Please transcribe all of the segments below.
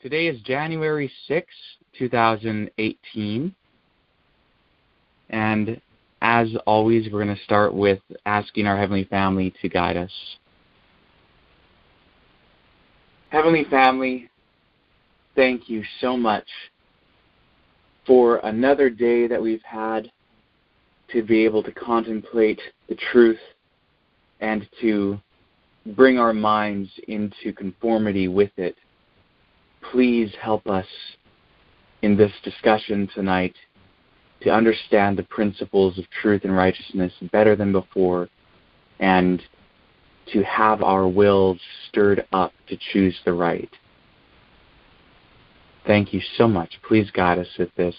Today is January 6, 2018, and as always, we're going to start with asking our Heavenly Family to guide us. Heavenly Family, thank you so much for another day that we've had to be able to contemplate the truth and to bring our minds into conformity with it. Please help us in this discussion tonight to understand the principles of truth and righteousness better than before, and to have our wills stirred up to choose the right. Thank you so much. Please guide us with this.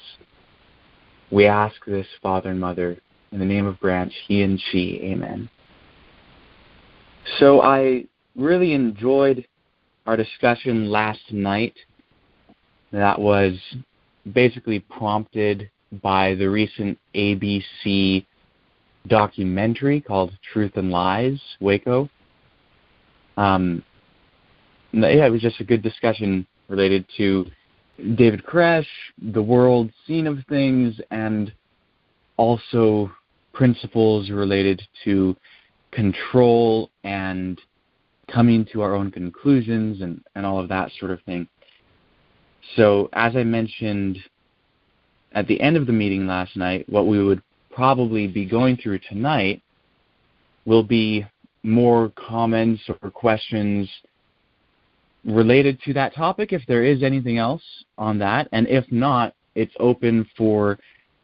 We ask this, Father and Mother, in the name of Branch, he and she. Amen. So I really enjoyed our discussion last night that was basically prompted by the recent ABC documentary called Truth and Lies, Waco. It was just a good discussion related to David Koresh, the world scene of things, and also principles related to control and coming to our own conclusions and all of that sort of thing. So as I mentioned at the end of the meeting last night, what we would probably be going through tonight will be more comments or questions related to that topic, if there is anything else on that. And if not, it's open for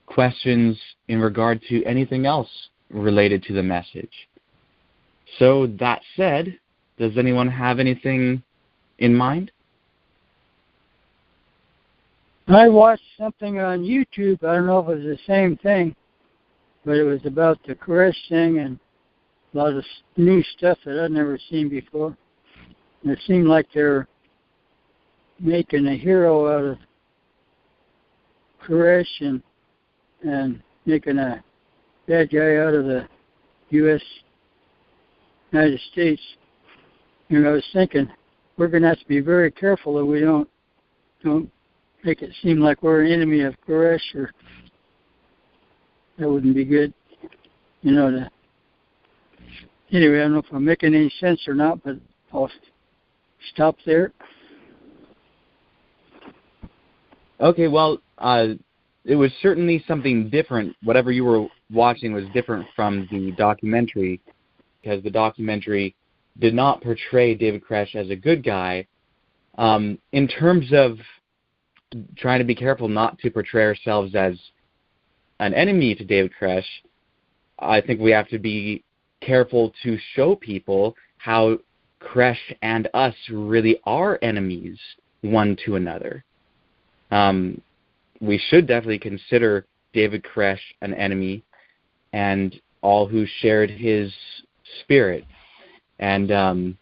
questions in regard to anything else related to the message. So that said, does anyone have anything in mind? I watched something on YouTube. I don't know if it was the same thing, but it was about the Koresh thing and a lot of new stuff that I'd never seen before. And it seemed like they're making a hero out of Koresh and making a bad guy out of the United States. And I was thinking, we're going to have to be very careful that we don't make it seem like we're an enemy of Koresh, or that wouldn't be good. Anyway, I don't know if I'm making any sense or not, but I'll stop there. Okay, well, it was certainly something different. Whatever you were watching was different from the documentary, because the documentary did not portray David Koresh as a good guy. In terms of trying to be careful not to portray ourselves as an enemy to David Koresh, I think we have to be careful to show people how Koresh and us really are enemies one to another. We should definitely consider David Koresh an enemy and all who shared his spirit. And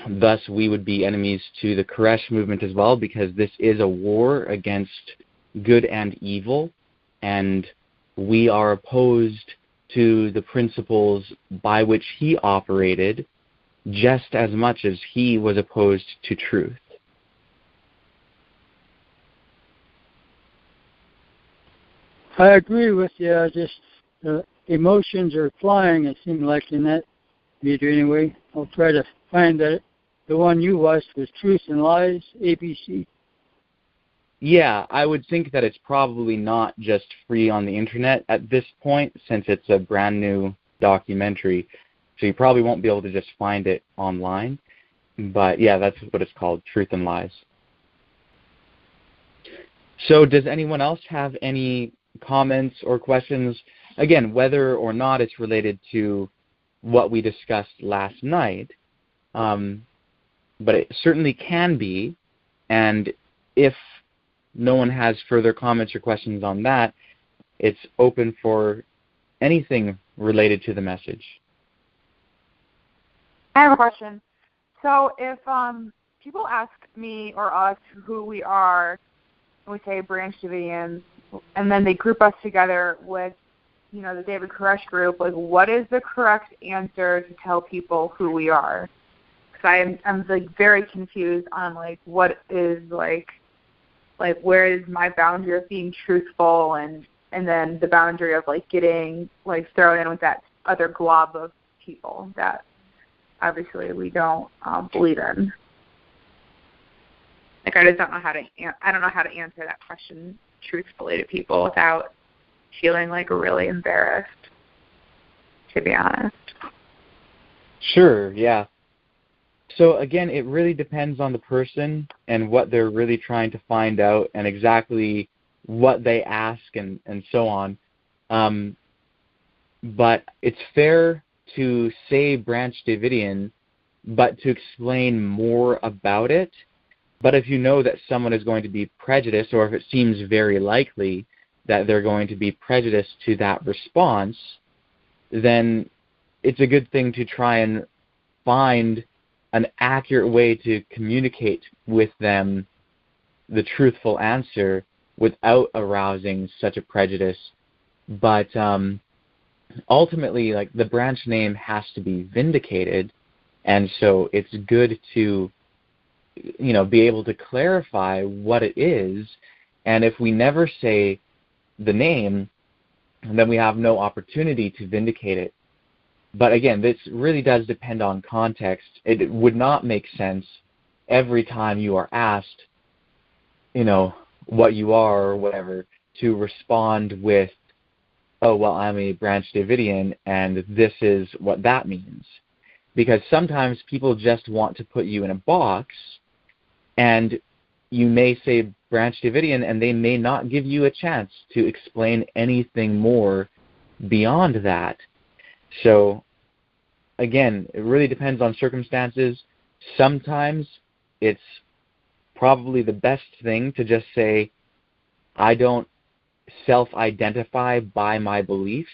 thus we would be enemies to the Koresh movement as well, because this is a war against good and evil, and we are opposed to the principles by which he operated just as much as he was opposed to truth. I agree with you. Just emotions are flying, it seemed like, in that video anyway. I'll try to find that. The one you watched was Truth and Lies, ABC. Yeah, I would think that it's probably not just free on the internet at this point, since it's a brand new documentary. So you probably won't be able to just find it online. But yeah, that's what it's called, Truth and Lies. So does anyone else have any comments or questions? Again, whether or not it's related to what we discussed last night, but it certainly can be. And if no one has further comments or questions on that, it's open for anything related to the message. I have a question. So if people ask me or us who we are, and we say Branch Davidians, and then they group us together with, the David Koresh group, like, what is the correct answer to tell people who we are? because I'm like very confused on like what is like where is my boundary of being truthful and then the boundary of like getting like thrown in with that other glob of people that obviously we don't believe in. Like I just don't know how to answer that question truthfully to people without feeling like really embarrassed, to be honest. Sure, yeah. So again, it really depends on the person and what they're really trying to find out and exactly what they ask and so on. But it's fair to say Branch Davidian, but to explain more about it. But if you know that someone is going to be prejudiced, or if it seems very likely that they're going to be prejudiced to that response, then it's a good thing to try and find an accurate way to communicate with them the truthful answer without arousing such a prejudice. But ultimately, like, the branch name has to be vindicated, and so it's good to, you know, be able to clarify what it is. And if we never say the name, then we have no opportunity to vindicate it. But again, this really does depend on context. It would not make sense every time you are asked, you know, what you are or whatever, to respond with, oh, well, I'm a Branch Davidian, and this is what that means. Because sometimes people just want to put you in a box, and you may say Branch Davidian, and they may not give you a chance to explain anything more beyond that. So, again, it really depends on circumstances. Sometimes it's probably the best thing to just say, I don't self-identify by my beliefs,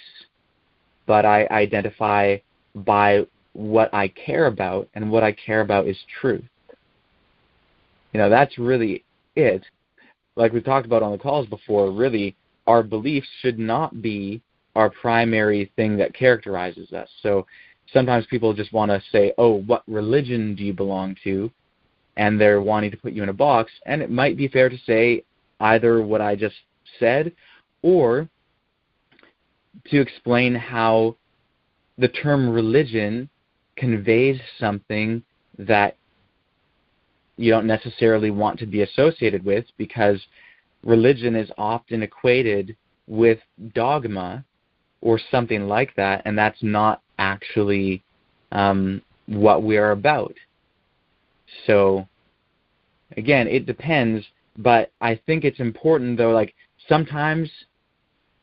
but I identify by what I care about, and what I care about is truth. You know, that's really it. Like we've talked about on the calls before, really, our beliefs should not be our primary thing that characterizes us. So sometimes people just want to say, oh, what religion do you belong to? And they're wanting to put you in a box. And it might be fair to say either what I just said, or to explain how the term religion conveys something that you don't necessarily want to be associated with, because religion is often equated with dogma or something like that, and that's not actually what we are about. So, again, it depends, but I think it's important, though, like, sometimes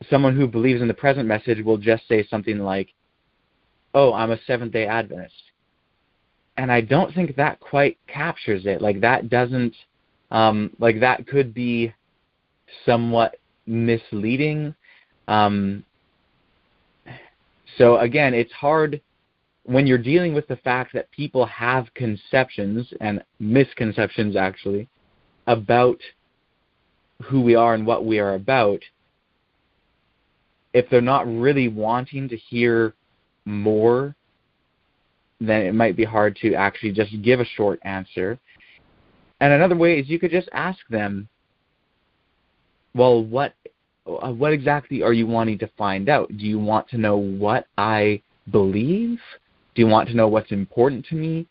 someone who believes in the present message will just say something like, oh, I'm a Seventh-day Adventist. And I don't think that quite captures it. Like, that doesn't, like, that could be somewhat misleading. So, again, it's hard when you're dealing with the fact that people have conceptions, and misconceptions, actually, about who we are and what we are about. If they're not really wanting to hear more, then it might be hard to actually just give a short answer. And another way is you could just ask them, well, what exactly are you wanting to find out? Do you want to know what I believe? Do you want to know what's important to me?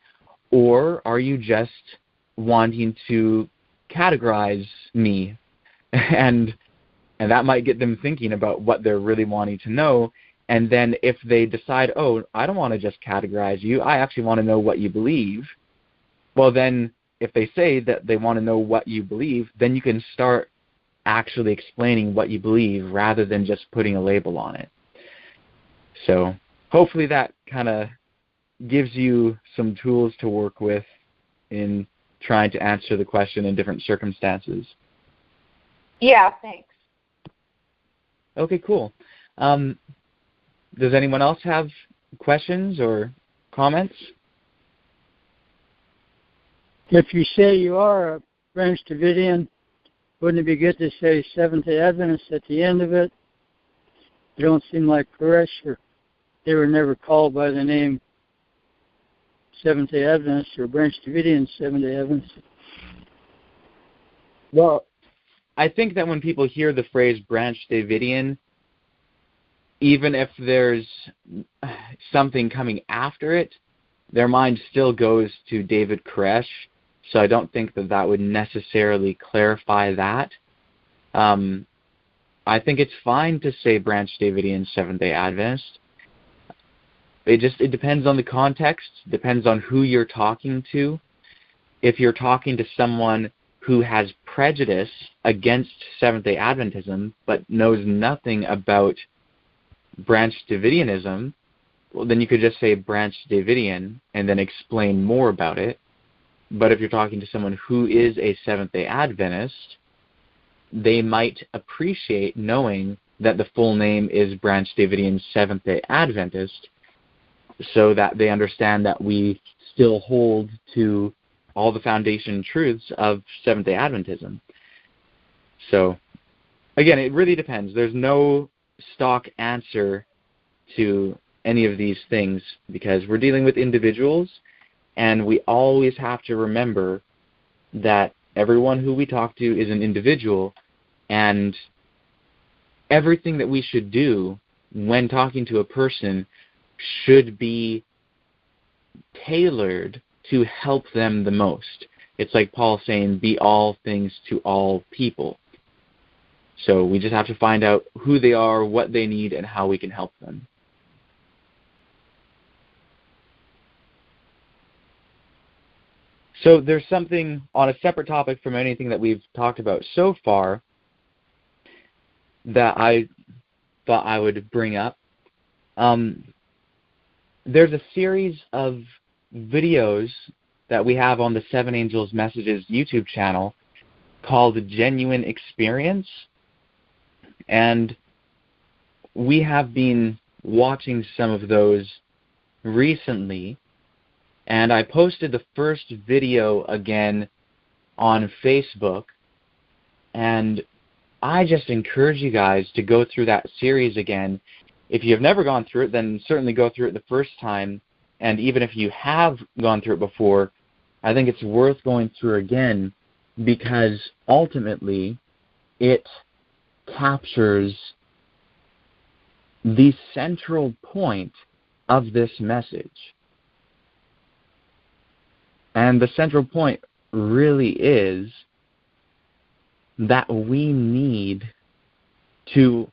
Or are you just wanting to categorize me? And that might get them thinking about what they're really wanting to know. And then if they decide, oh, I don't want to just categorize you, I actually want to know what you believe, well, then if they say that they want to know what you believe, then you can start actually explaining what you believe rather than just putting a label on it. So hopefully that kind of gives you some tools to work with in trying to answer the question in different circumstances. Yeah, thanks. Okay, cool. Does anyone else have questions or comments? If you say you are a Branch Davidian, wouldn't it be good to say Seventh-day Adventist at the end of it? You don't seem like Koresh, or they were never called by the name Seventh-day Adventists or Branch Davidian Seventh-day Adventists? Well, I think that when people hear the phrase Branch Davidian, even if there's something coming after it, their mind still goes to David Koresh, so I don't think that that would necessarily clarify that. I think it's fine to say Branch Davidian Seventh-day Adventist. It depends on the context, depends on who you're talking to. If you're talking to someone who has prejudice against Seventh-day Adventism but knows nothing about Branch Davidianism, well, then you could just say Branch Davidian and then explain more about it. But if you're talking to someone who is a Seventh-day Adventist, they might appreciate knowing that the full name is Branch Davidian Seventh-day Adventist, so that they understand that we still hold to all the foundation truths of Seventh-day Adventism. So, again, it really depends. There's no stock answer to any of these things because we're dealing with individuals, and we always have to remember that everyone who we talk to is an individual, and everything that we should do when talking to a person should be tailored to help them the most. It's like Paul saying, be all things to all people. So we just have to find out who they are, what they need, and how we can help them. So there's something on a separate topic from anything that we've talked about so far that I thought I would bring up. There's a series of videos that we have on the Seven Angels Messages YouTube channel called Genuine Experience, and we have been watching some of those recently, and I posted the first video again on Facebook, and I just encourage you guys to go through that series again. If you have never gone through it, then certainly go through it the first time. And even if you have gone through it before, I think it's worth going through again because ultimately it captures the central point of this message. And the central point really is that we need to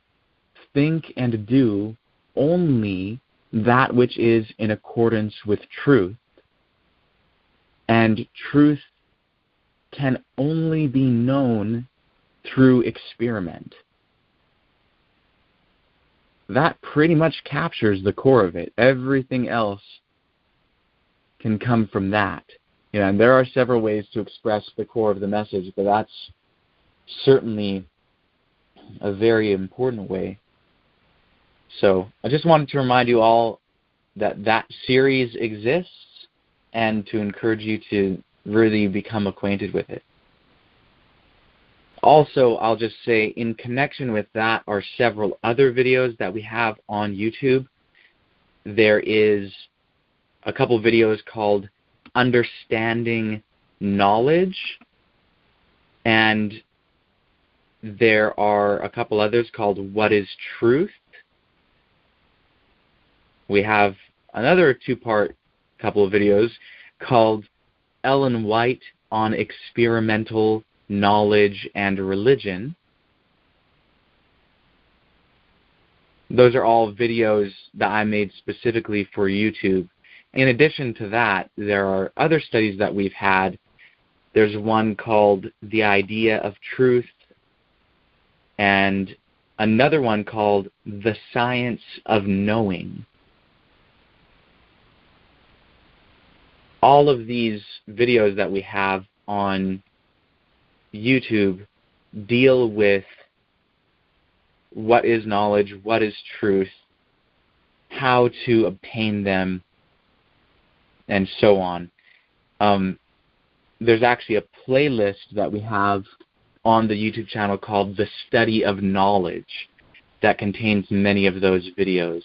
think and do only that which is in accordance with truth. And truth can only be known through experiment. That pretty much captures the core of it. Everything else can come from that. You know, and there are several ways to express the core of the message, but that's certainly a very important way. So I just wanted to remind you all that that series exists and to encourage you to really become acquainted with it. Also, I'll just say in connection with that are several other videos that we have on YouTube. There is a couple videos called Understanding Knowledge, and there are a couple others called What is Truth? We have another two-part couple of videos called Ellen White on Experimental Knowledge and Religion. Those are all videos that I made specifically for YouTube. In addition to that, there are other studies that we've had. There's one called The Idea of Truth, and another one called The Science of Knowing. All of these videos that we have on YouTube deal with what is knowledge, what is truth, how to obtain them, and so on. There's actually a playlist that we have on the YouTube channel called The Study of Knowledge that contains many of those videos.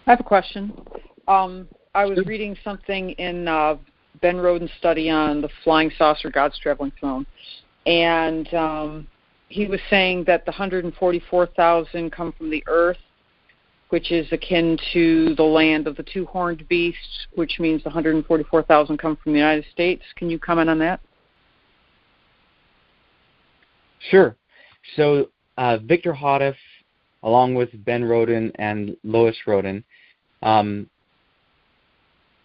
I have a question. I was reading something in Ben Roden's study on the flying saucer, God's traveling throne, and he was saying that the 144,000 come from the earth, which is akin to the land of the two-horned beast, which means the 144,000 come from the United States. Can you comment on that? Sure. So Victor Houteff, along with Ben Roden and Lois Roden, and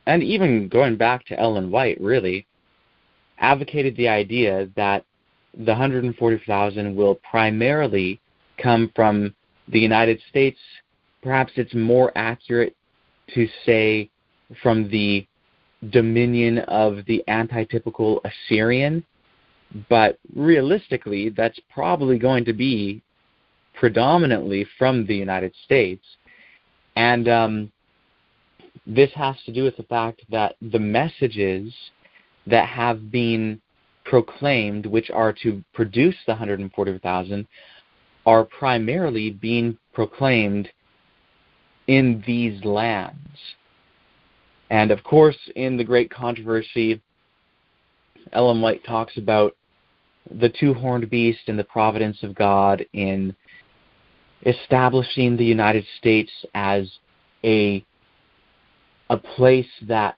even going back to Ellen White, really, advocated the idea that the 140,000 will primarily come from the United States. Perhaps it's more accurate to say from the dominion of the antitypical Assyrian, but realistically, that's probably going to be predominantly from the United States. And this has to do with the fact that the messages that have been proclaimed, which are to produce the 140,000, are primarily being proclaimed in these lands. And of course, in the Great Controversy, Ellen White talks about the two-horned beast and the providence of God in establishing the United States as a place that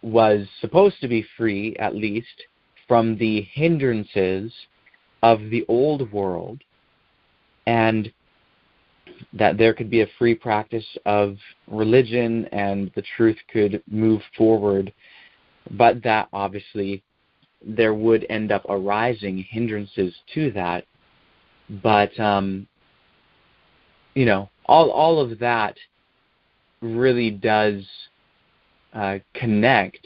was supposed to be free, at least, from the hindrances of the old world, and that there could be a free practice of religion and the truth could move forward, but that obviously there would end up arising hindrances to that. But, all of that really does connect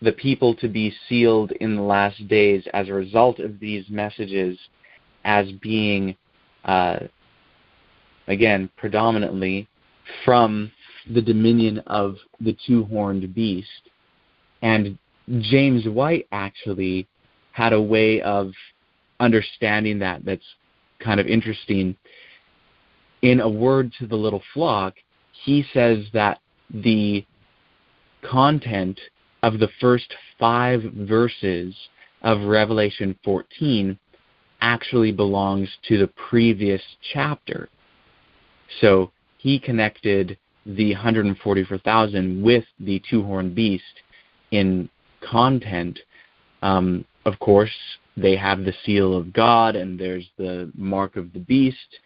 the people to be sealed in the last days as a result of these messages as being, again, predominantly from the dominion of the two-horned beast. And James White actually had a way of understanding that's kind of interesting. In A Word to the Little Flock, he says that the content of the first 5 verses of Revelation 14 actually belongs to the previous chapter. So he connected the 144,000 with the two-horned beast in content. Of course, they have the seal of God, and there's the mark of the beast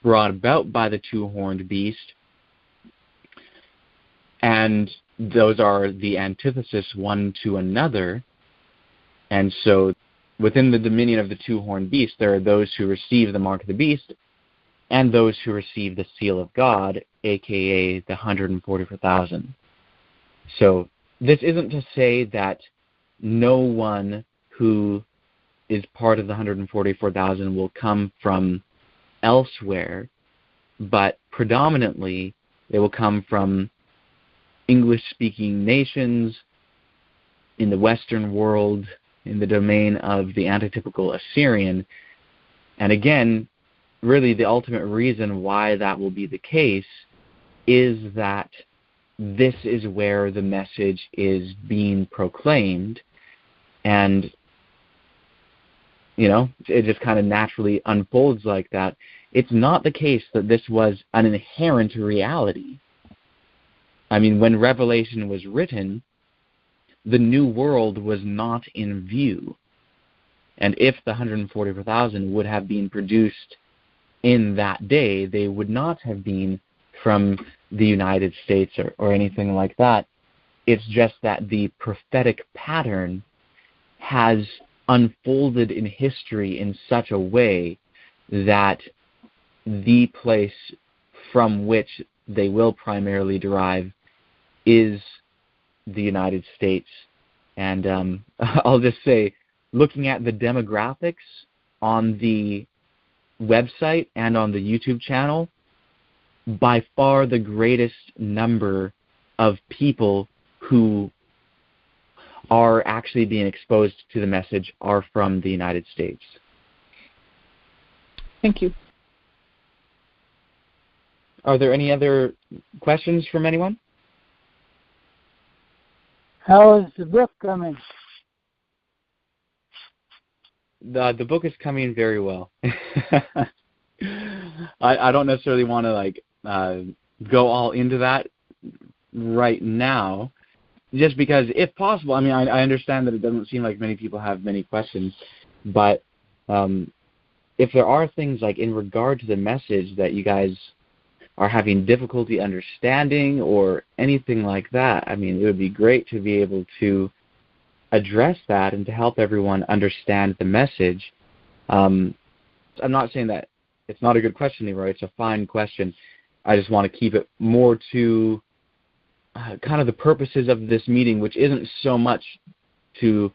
brought about by the two-horned beast. And those are the antithesis one to another. And so within the dominion of the two-horned beast, there are those who receive the mark of the beast and those who receive the seal of God, a.k.a. the 144,000. So this isn't to say that no one who is part of the 144,000 will come from elsewhere, but predominantly they will come from English-speaking nations in the Western world, in the domain of the antitypical Assyrian. And again, really the ultimate reason why that will be the case is that this is where the message is being proclaimed, and it just kind of naturally unfolds like that. It's not the case that this was an inherent reality. I mean, when Revelation was written, the new world was not in view. And if the 144,000 would have been produced in that day, they would not have been from the United States or anything like that. It's just that the prophetic pattern has unfolded in history in such a way that the place from which they will primarily derive is the United States. And I'll just say, looking at the demographics on the website and on the YouTube channel, by far the greatest number of people who are actually being exposed to the message are from the United States. Thank you. Are there any other questions from anyone? How is the book coming? The book is coming very well. I don't necessarily want to go all into that right now, just because, if possible, I mean, I understand that it doesn't seem like many people have many questions, but if there are things like in regard to the message that you guys are having difficulty understanding or anything like that, I mean, it would be great to be able to address that and to help everyone understand the message. I'm not saying that it's not a good question, Leroy. It's a fine question. I just want to keep it more to kind of the purposes of this meeting, which isn't so much to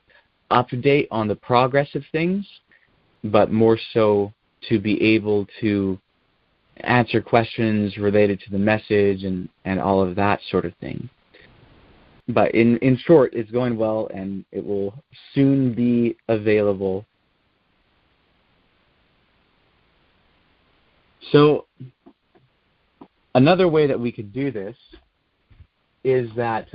update on the progress of things, but more so to be able to answer questions related to the message and all of that sort of thing. But in short, it's going well, and it will soon be available. So another way that we could do this is that,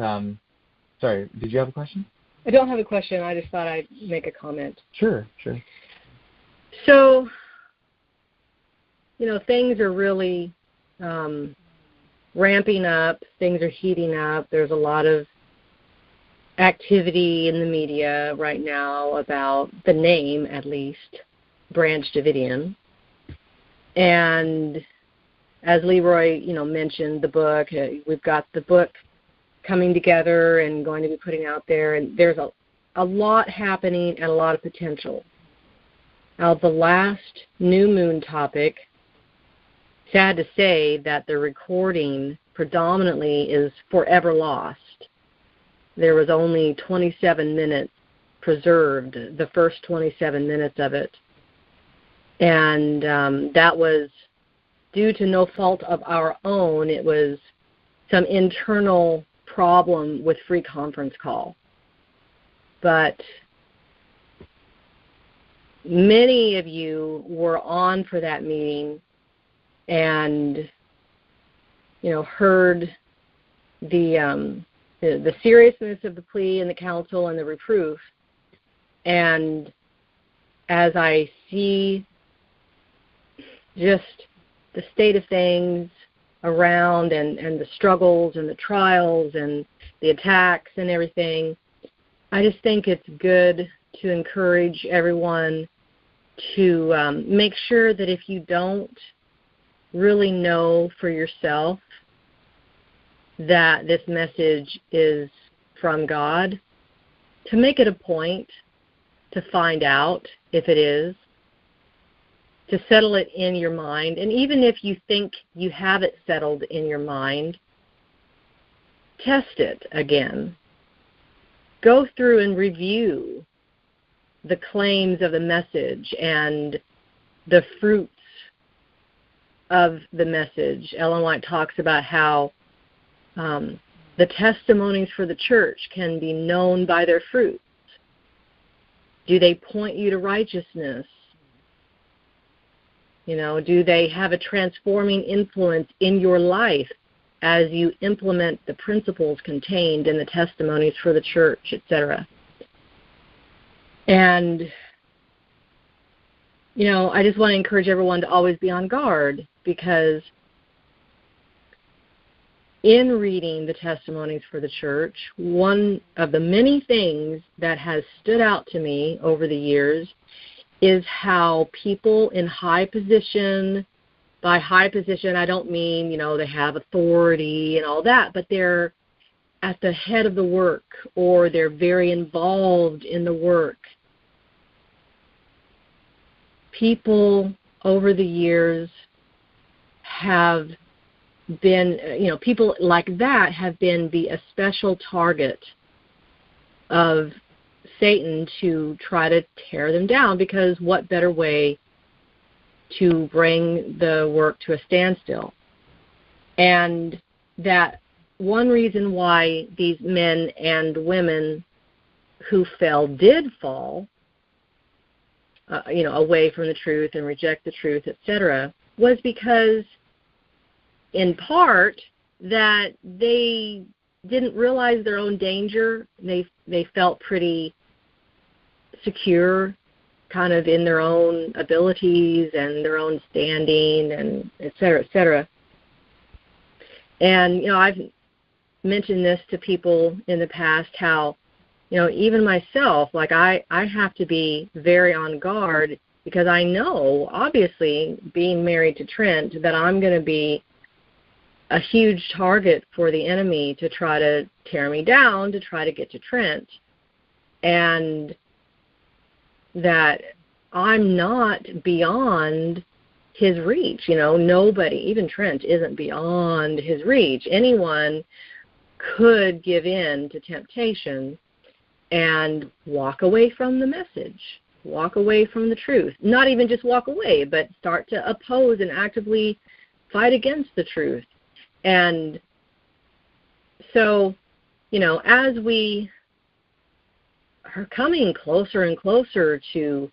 sorry, did you have a question? I don't have a question. I just thought I'd make a comment. Sure. So, things are really ramping up. Things are heating up. There's a lot of activity in the media right now about the name, at least, Branch Davidian. And as Leroy, mentioned the book, we've got the book coming together and going to be putting out there, and there's a lot happening and a lot of potential. Now, the last new moon topic, sad to say that the recording predominantly is forever lost. There was only 27 minutes preserved, the first 27 minutes of it. And that was due to no fault of our own. It was some internal problem with free conference call. But many of you were on for that meeting and, heard the seriousness of the plea and the counsel and the reproof. And as I see just the state of things around and the struggles and the trials and the attacks and everything, I just think it's good to encourage everyone to make sure that if you don't really know for yourself that this message is from God, to make it a point to find out if it is, to settle it in your mind. And even if you think you have it settled in your mind, test it again. Go through and review the claims of the message and the fruits of the message. Ellen White talks about how the testimonies for the church can be known by their fruits. Do they point you to righteousness? Do they have a transforming influence in your life as you implement the principles contained in the testimonies for the church, etc.? And, I just want to encourage everyone to always be on guard, because in reading the testimonies for the church, one of the many things that has stood out to me over the years is how people in high position, by high position I don't mean, they have authority and all that, but they're at the head of the work, or they're very involved in the work. People over the years have been, people like that have been a special target of Satan to try to tear them down, because what better way to bring the work to a standstill? And that one reason why these men and women who did fall, away from the truth and reject the truth, etc., was because in part that they didn't realize their own danger. They felt pretty secure kind of in their own abilities and their own standing and et cetera, et cetera. And, I've mentioned this to people in the past how, even myself, like I have to be very on guard because I know, obviously, being married to Trent, that I'm going to be a huge target for the enemy to try to tear me down, to try to get to Trent. And that I'm not beyond his reach. Nobody, even Trent, isn't beyond his reach. Anyone could give in to temptation and walk away from the message, walk away from the truth. Not even just walk away, but start to oppose and actively fight against the truth. And so, as we are coming closer and closer to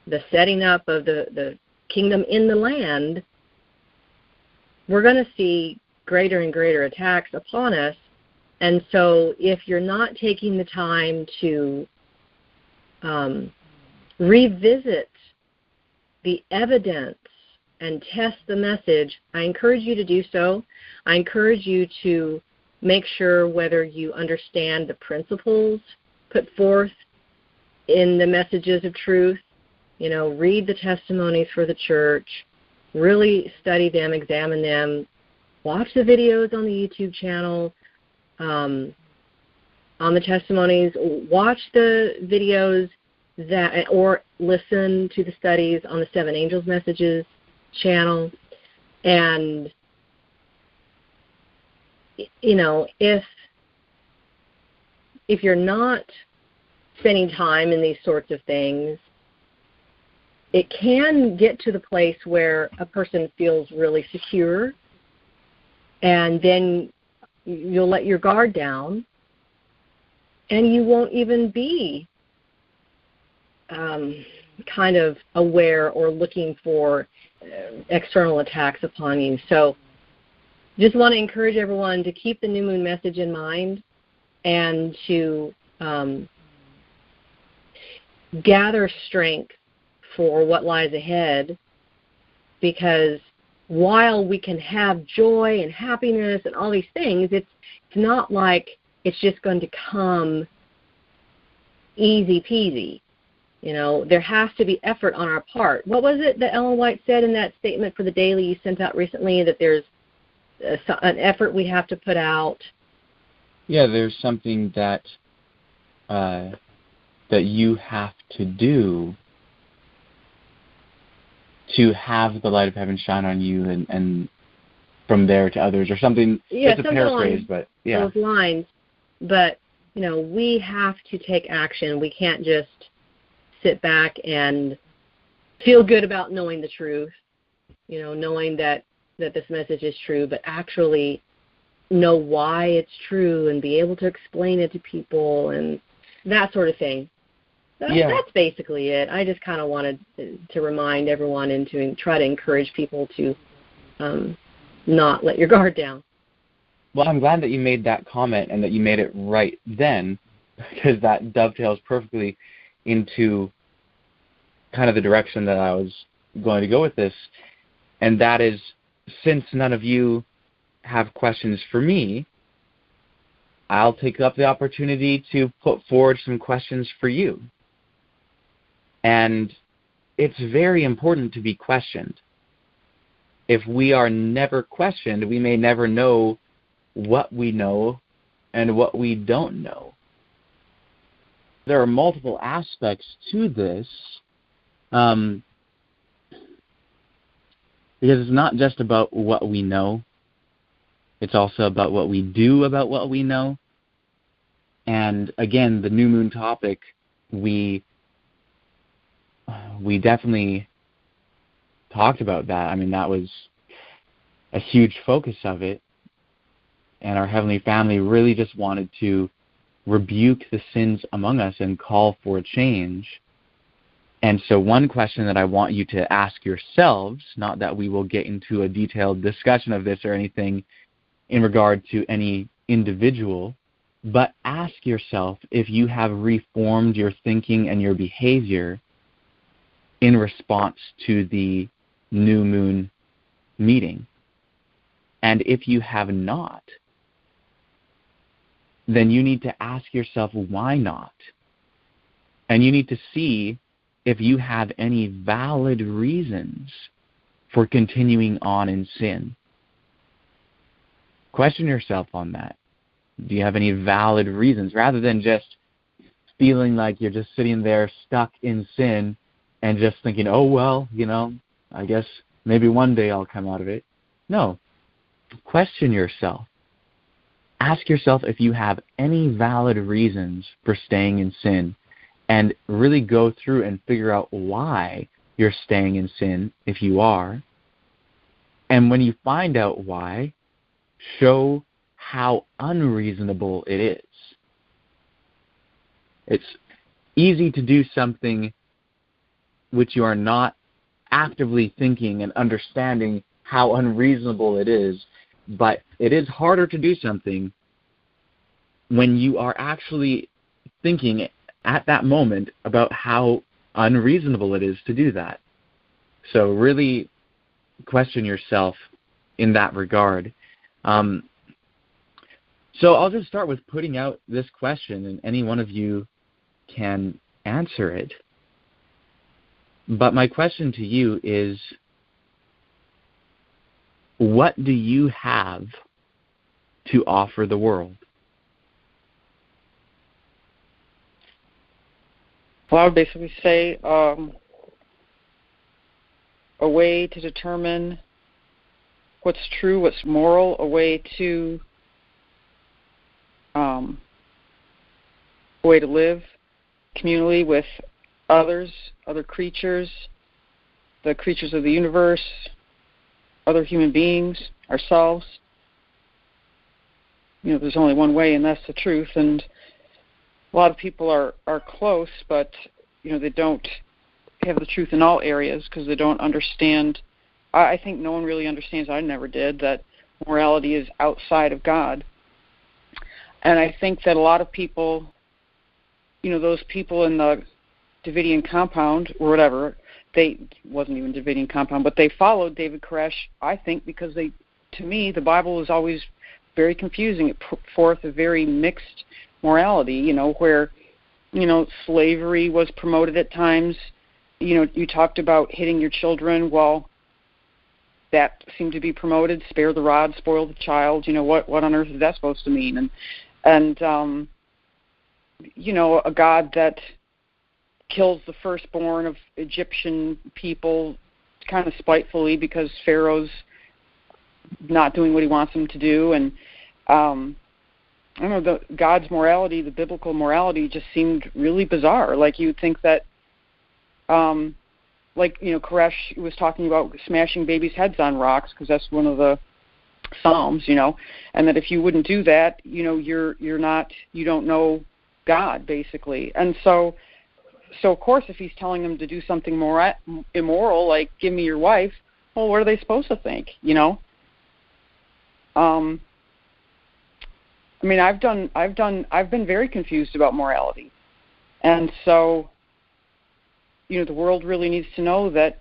the setting up of the kingdom in the land, we're going to see greater and greater attacks upon us. And so if you're not taking the time to revisit the evidence and test the message, I encourage you to do so. I encourage you to make sure whether you understand the principles put forth in the messages of truth. Read the testimonies for the church, really study them, examine them, watch the videos on the YouTube channel, on the testimonies, watch the videos or listen to the studies on the Seven Angels Messages channel. And, if you're not spending time in these sorts of things, it can get to the place where a person feels really secure, and then you'll let your guard down, and you won't even be kind of aware or looking for external attacks upon you. So just want to encourage everyone to keep the new moon message in mind and to gather strength for what lies ahead, because while we can have joy and happiness and all these things, it's not like it's just going to come easy peasy. There has to be effort on our part. What was it that Ellen White said in that statement for the daily you sent out recently, that there's an effort we have to put out? Yeah, there's something that you have to do to have the light of heaven shine on you, and from there to others, or something. Yeah, it's a paraphrase, but yeah, those lines. But we have to take action. We can't just sit back and feel good about knowing the truth, knowing that this message is true, but actually know why it's true and be able to explain it to people and that sort of thing. That's basically it. I just kind of wanted to remind everyone and to try to encourage people to not let your guard down. Well, I'm glad that you made that comment and that you made it right then, because that dovetails perfectly into kind of the direction that I was going to go with this. And that is, since none of you have questions for me, I'll take up the opportunity to put forward some questions for you. And it's very important to be questioned. If we are never questioned, we may never know what we know and what we don't know. There are multiple aspects to this, because it's not just about what we know. It's also about what we do about what we know. And again, the new moon topic, we definitely talked about that. I mean, that was a huge focus of it. And our Heavenly Family really just wanted to rebuke the sins among us and call for change. And so one question that I want you to ask yourselves, not that we will get into a detailed discussion of this or anything in regard to any individual, but ask yourself if you have reformed your thinking and your behavior in response to the new moon meeting. And if you have not, then you need to ask yourself why not. And you need to see if you have any valid reasons for continuing on in sin. Question yourself on that. Do you have any valid reasons? Rather than just feeling like you're just sitting there stuck in sin and just thinking, oh, well, I guess maybe one day I'll come out of it. No. Question yourself. Ask yourself if you have any valid reasons for staying in sin, and really go through and figure out why you're staying in sin if you are. And when you find out why, show how unreasonable it is. It's easy to do something which you are not actively thinking and understanding how unreasonable it is, but it is harder to do something when you are actually thinking at that moment about how unreasonable it is to do that. So really question yourself in that regard. So I'll just start with putting out this question, and any one of you can answer it. But my question to you is, what do you have to offer the world? Well, I would basically say a way to determine what's true, what's moral, a way to live communally with others, other creatures, the creatures of the universe, other human beings, ourselves. There's only one way, and that's the truth. And a lot of people are close, but they don't have the truth in all areas because they don't understand. I think no one really understands, I never did, that morality is outside of God. And I think that a lot of people, those people in the Davidian compound or whatever, wasn't even Davidian compound, but they followed David Koresh, I think, because to me, the Bible was always very confusing. It put forth a very mixed morality, where, slavery was promoted at times. You talked about hitting your children. Well, that seemed to be promoted. Spare the rod, spoil the child. What on earth is that supposed to mean? And a God that kills the firstborn of Egyptian people kind of spitefully because Pharaoh's not doing what he wants him to do. And I don't know, God's morality, the biblical morality, just seemed really bizarre. Like you would think that, Koresh was talking about smashing babies' heads on rocks because that's one of the Psalms, and that if you wouldn't do that, you don't know God, basically. And so of course, if he's telling them to do something more immoral, like give me your wife, well, what are they supposed to think? I've been very confused about morality, and so, the world really needs to know that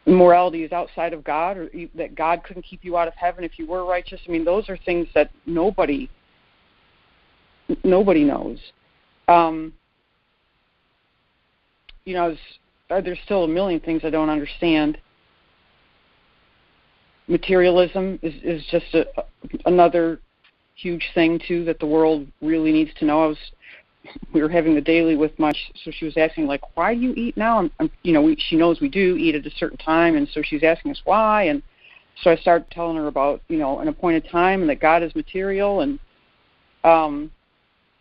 morality is outside of God, or that God couldn't keep you out of heaven if you were righteous. Those are things that nobody knows. There's still a million things I don't understand. Materialism is just another huge thing too that the world really needs to know. We were having the daily with so she was asking, like, why do you eat now? She knows we do eat at a certain time, and so she's asking us why. And so I started telling her about an appointed time, and that God is material, and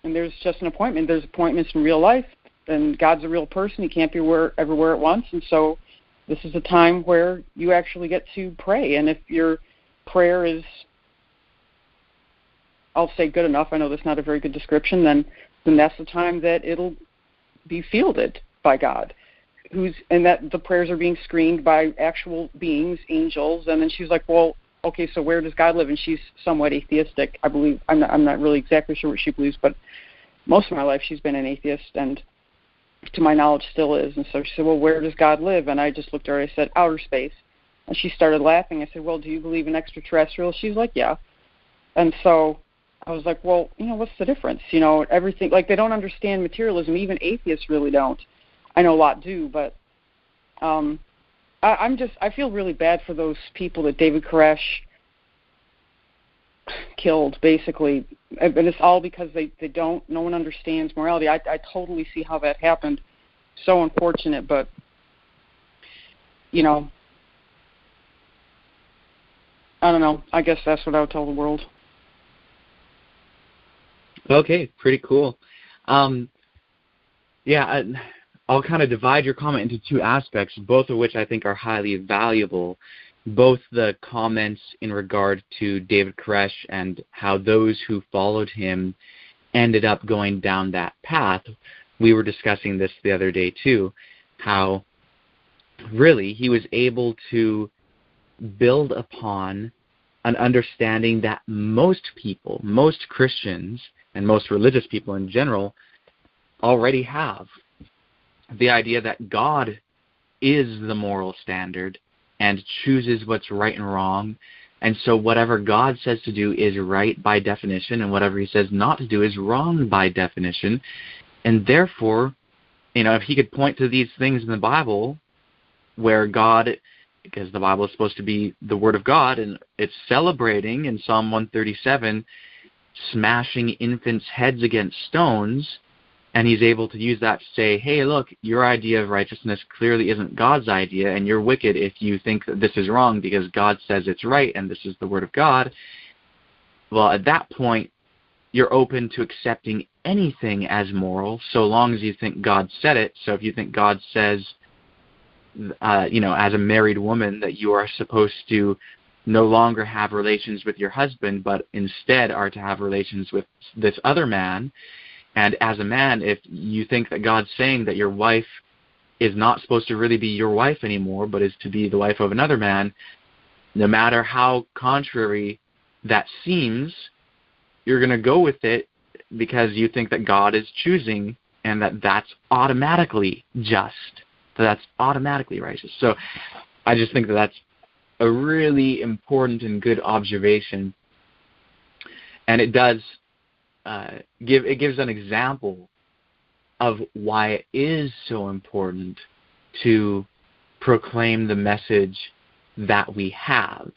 there's just an appointment. There's appointments in real life, and God's a real person. He can't be everywhere at once, and so this is a time where you actually get to pray. And if your prayer is, I'll say, good enough, I know that's not a very good description, then that's the time that it'll be fielded. by God, and that the prayers are being screened by actual beings, angels. And then she's like, well, okay, so where does God live? And she's somewhat atheistic, I believe. I'm not really exactly sure what she believes, but most of my life she's been an atheist, and to my knowledge still is. And so she said, well, where does God live? And I just looked at her, I said, outer space. And she started laughing. I said, well, do you believe in extraterrestrials? She's like, yeah. And so I was like, well, what's the difference? Everything, like, they don't understand materialism. Even atheists really don't. I know a lot do, but I feel really bad for those people that David Koresh killed, basically. And it's all because no one understands morality. I totally see how that happened. So unfortunate, but, I don't know. I guess that's what I would tell the world. Okay, pretty cool. Yeah, I'll kind of divide your comment into two aspects, both of which I think are highly valuable. Both the comments in regard to David Koresh and how those who followed him ended up going down that path. We were discussing this the other day too, how really he was able to build upon an understanding that most people, most Christians, and most religious people in general already have. The idea that God is the moral standard and chooses what's right and wrong, and so whatever God says to do is right by definition, and whatever he says not to do is wrong by definition. And therefore, if he could point to these things in the Bible where God, because the Bible is supposed to be the Word of God, and it's celebrating in Psalm 137, smashing infants' heads against stones, and he's able to use that to say, hey, look, your idea of righteousness clearly isn't God's idea, and you're wicked if you think that this is wrong because God says it's right and this is the Word of God. Well, at that point, you're open to accepting anything as moral so long as you think God said it. So if you think God says, as a married woman, that you are supposed to no longer have relations with your husband, but instead are to have relations with this other man, and as a man, if you think that God's saying that your wife is not supposed to really be your wife anymore, but is to be the wife of another man, no matter how contrary that seems, you're going to go with it because you think that God is choosing and that that's automatically just, that's automatically righteous. So I just think that that's a really important and good observation, and it does gives an example of why it is so important to proclaim the message that we have.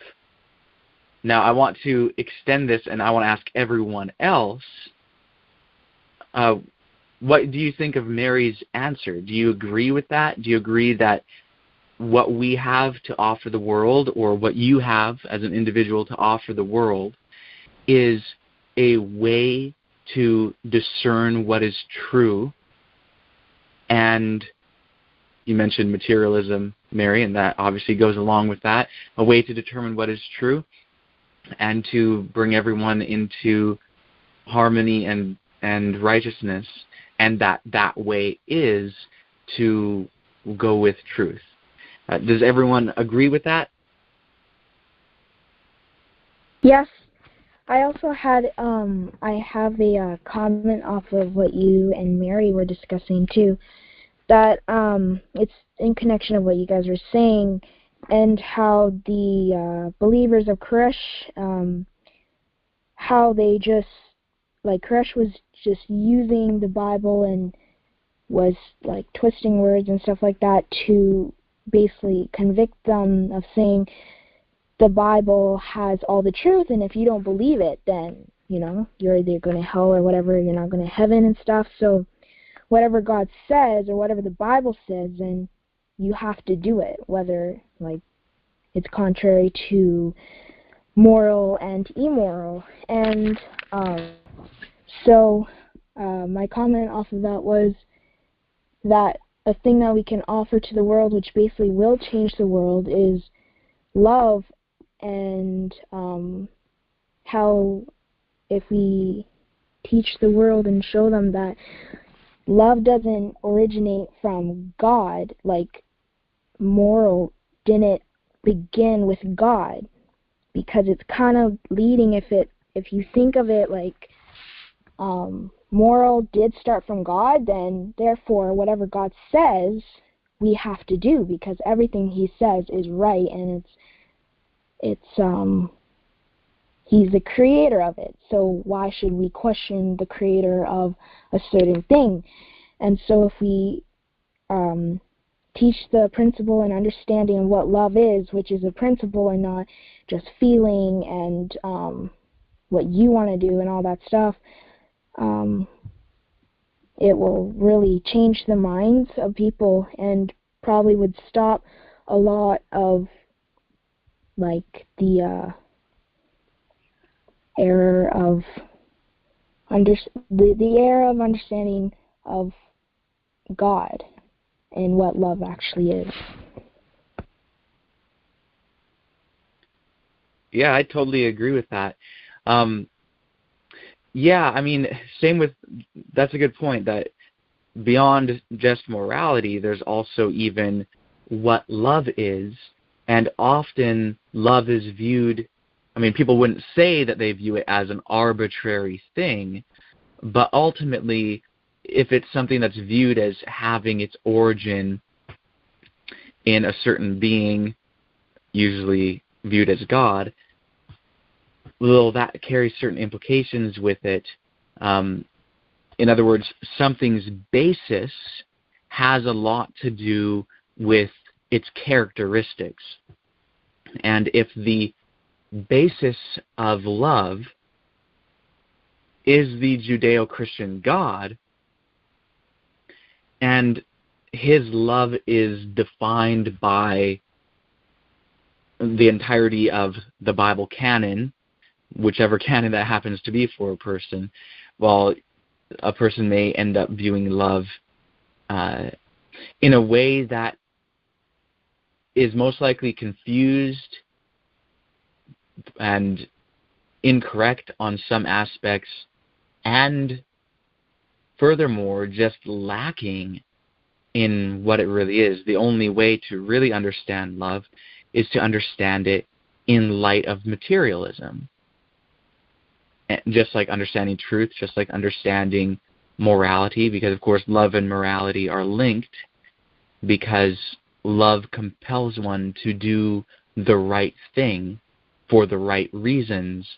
Now, I want to extend this, and I want to ask everyone else, what do you think of Mary's answer? Do you agree with that? Do you agree that what we have to offer the world, or what you have as an individual to offer the world, is a way to discern what is true? And you mentioned materialism, Mary, and that obviously goes along with that, a way to determine what is true and to bring everyone into harmony and righteousness, and that way is to go with truth. Does everyone agree with that? Yes. I also had I have a comment off of what you and Mary were discussing too, that it's in connection of what you guys were saying, and how the believers of Koresh, how they just, like, Koresh was just using the Bible and was like twisting words and stuff like that to basically convict them of saying the Bible has all the truth, and if you don't believe it, then, you're either going to hell or whatever, you're not going to heaven and stuff. So whatever God says or whatever the Bible says, then you have to do it, whether, like, it's contrary to moral and immoral. And so my comment off of that was that a thing that we can offer to the world, which basically will change the world, is love. And how if we teach the world and show them that love doesn't originate from God, like moral didn't begin with God, because it's kind of leading, if you think of it like moral did start from God, then therefore whatever God says we have to do, because everything he says is right, and it's he's the creator of it, so why should we question the creator of a certain thing? And so if we teach the principle and understanding of what love is, which is a principle and not just feeling and what you want to do and all that stuff, it will really change the minds of people and probably would stop a lot of like the error of the error of understanding of God and what love actually is. Yeah, I totally agree with that. Yeah, I mean, same with, that's a good point, that beyond just morality, there's also even what love is, and often love is viewed, I mean, people wouldn't say that they view it as an arbitrary thing, but ultimately, if it's something that's viewed as having its origin in a certain being, usually viewed as God, well, that carries certain implications with it. In other words, something's basis has a lot to do with its characteristics. And if the basis of love is the Judeo-Christian God, and his love is defined by the entirety of the Bible canon, whichever canon that happens to be for a person, well, a person may end up viewing love in a way that is most likely confused and incorrect on some aspects, and furthermore, just lacking in what it really is. The only way to really understand love is to understand it in light of materialism. Just like understanding truth, just like understanding morality, because of course love and morality are linked, because love compels one to do the right thing for the right reasons,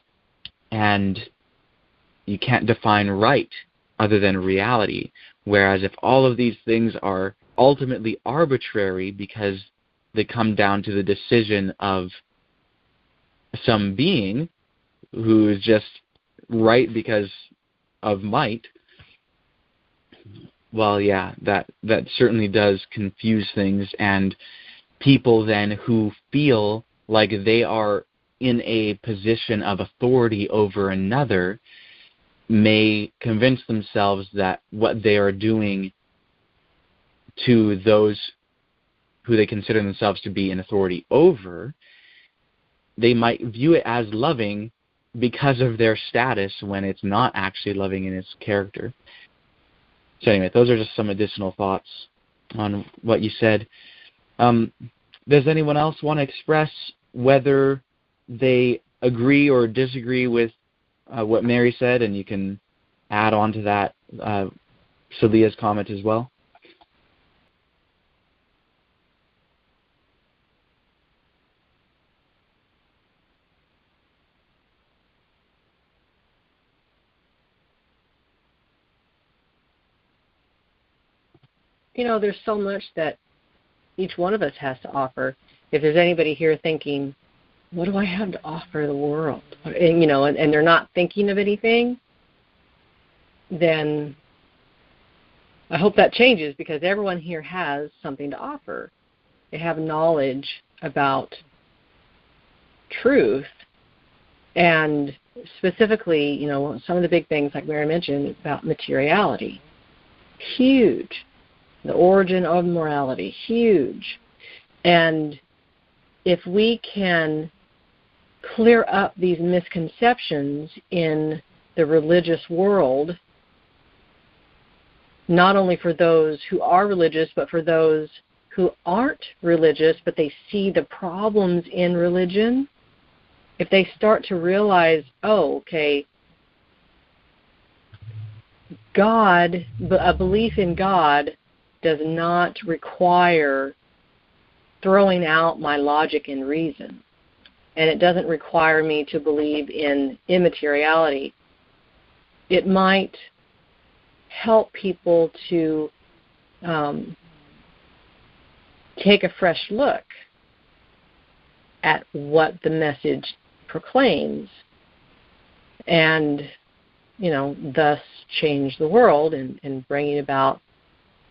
and you can't define right other than reality. Whereas if all of these things are ultimately arbitrary because they come down to the decision of some being who is just right because of might, well, yeah, that certainly does confuse things, and people then who feel like they are in a position of authority over another may convince themselves that what they are doing to those who they consider themselves to be in authority over, they might view it as loving because of their status when it's not actually loving in its character. So anyway, those are just some additional thoughts on what you said. Does anyone else want to express whether they agree or disagree with what Mary said? And you can add on to that Salia's comment as well. You know, there's so much that each one of us has to offer. If there's anybody here thinking, what do I have to offer the world? And, you know, and they're not thinking of anything, then I hope that changes, because everyone here has something to offer. They have knowledge about truth, and specifically, you know, some of the big things like Mary mentioned about materiality. Huge. The origin of morality, huge. And if we can clear up these misconceptions in the religious world, not only for those who are religious, but for those who aren't religious, but they see the problems in religion. If they start to realize, oh, okay, God, a belief in God does not require throwing out my logic and reason. And it doesn't require me to believe in immateriality. It might help people to take a fresh look at what the message proclaims and, thus change the world and bringing about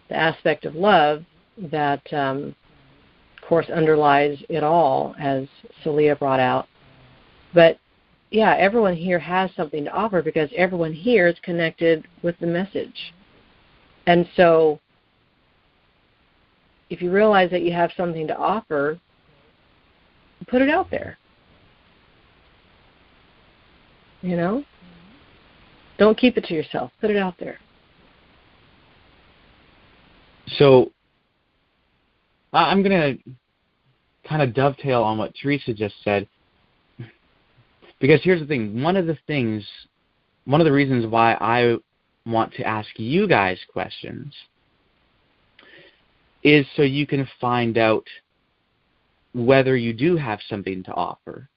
the aspect of love that, of course, underlies it all, as Celia brought out. But, yeah, everyone here has something to offer because everyone here is connected with the message. And so if you realize that you have something to offer, put it out there. Don't keep it to yourself. Put it out there. So I'm going to kind of dovetail on what Teresa just said, because here's the thing. One of the reasons why I want to ask you guys questions is so you can find out whether you do have something to offer.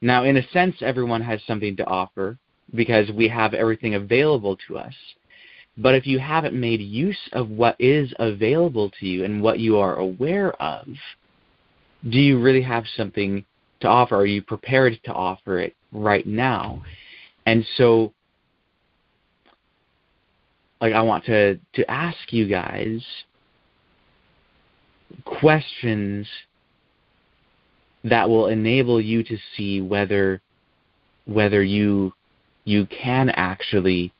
Now, in a sense, everyone has something to offer because we have everything available to us. But if you haven't made use of what is available to you and what you are aware of, do you really have something to offer? Are you prepared to offer it right now? And so, I want to ask you guys questions that will enable you to see whether you can actually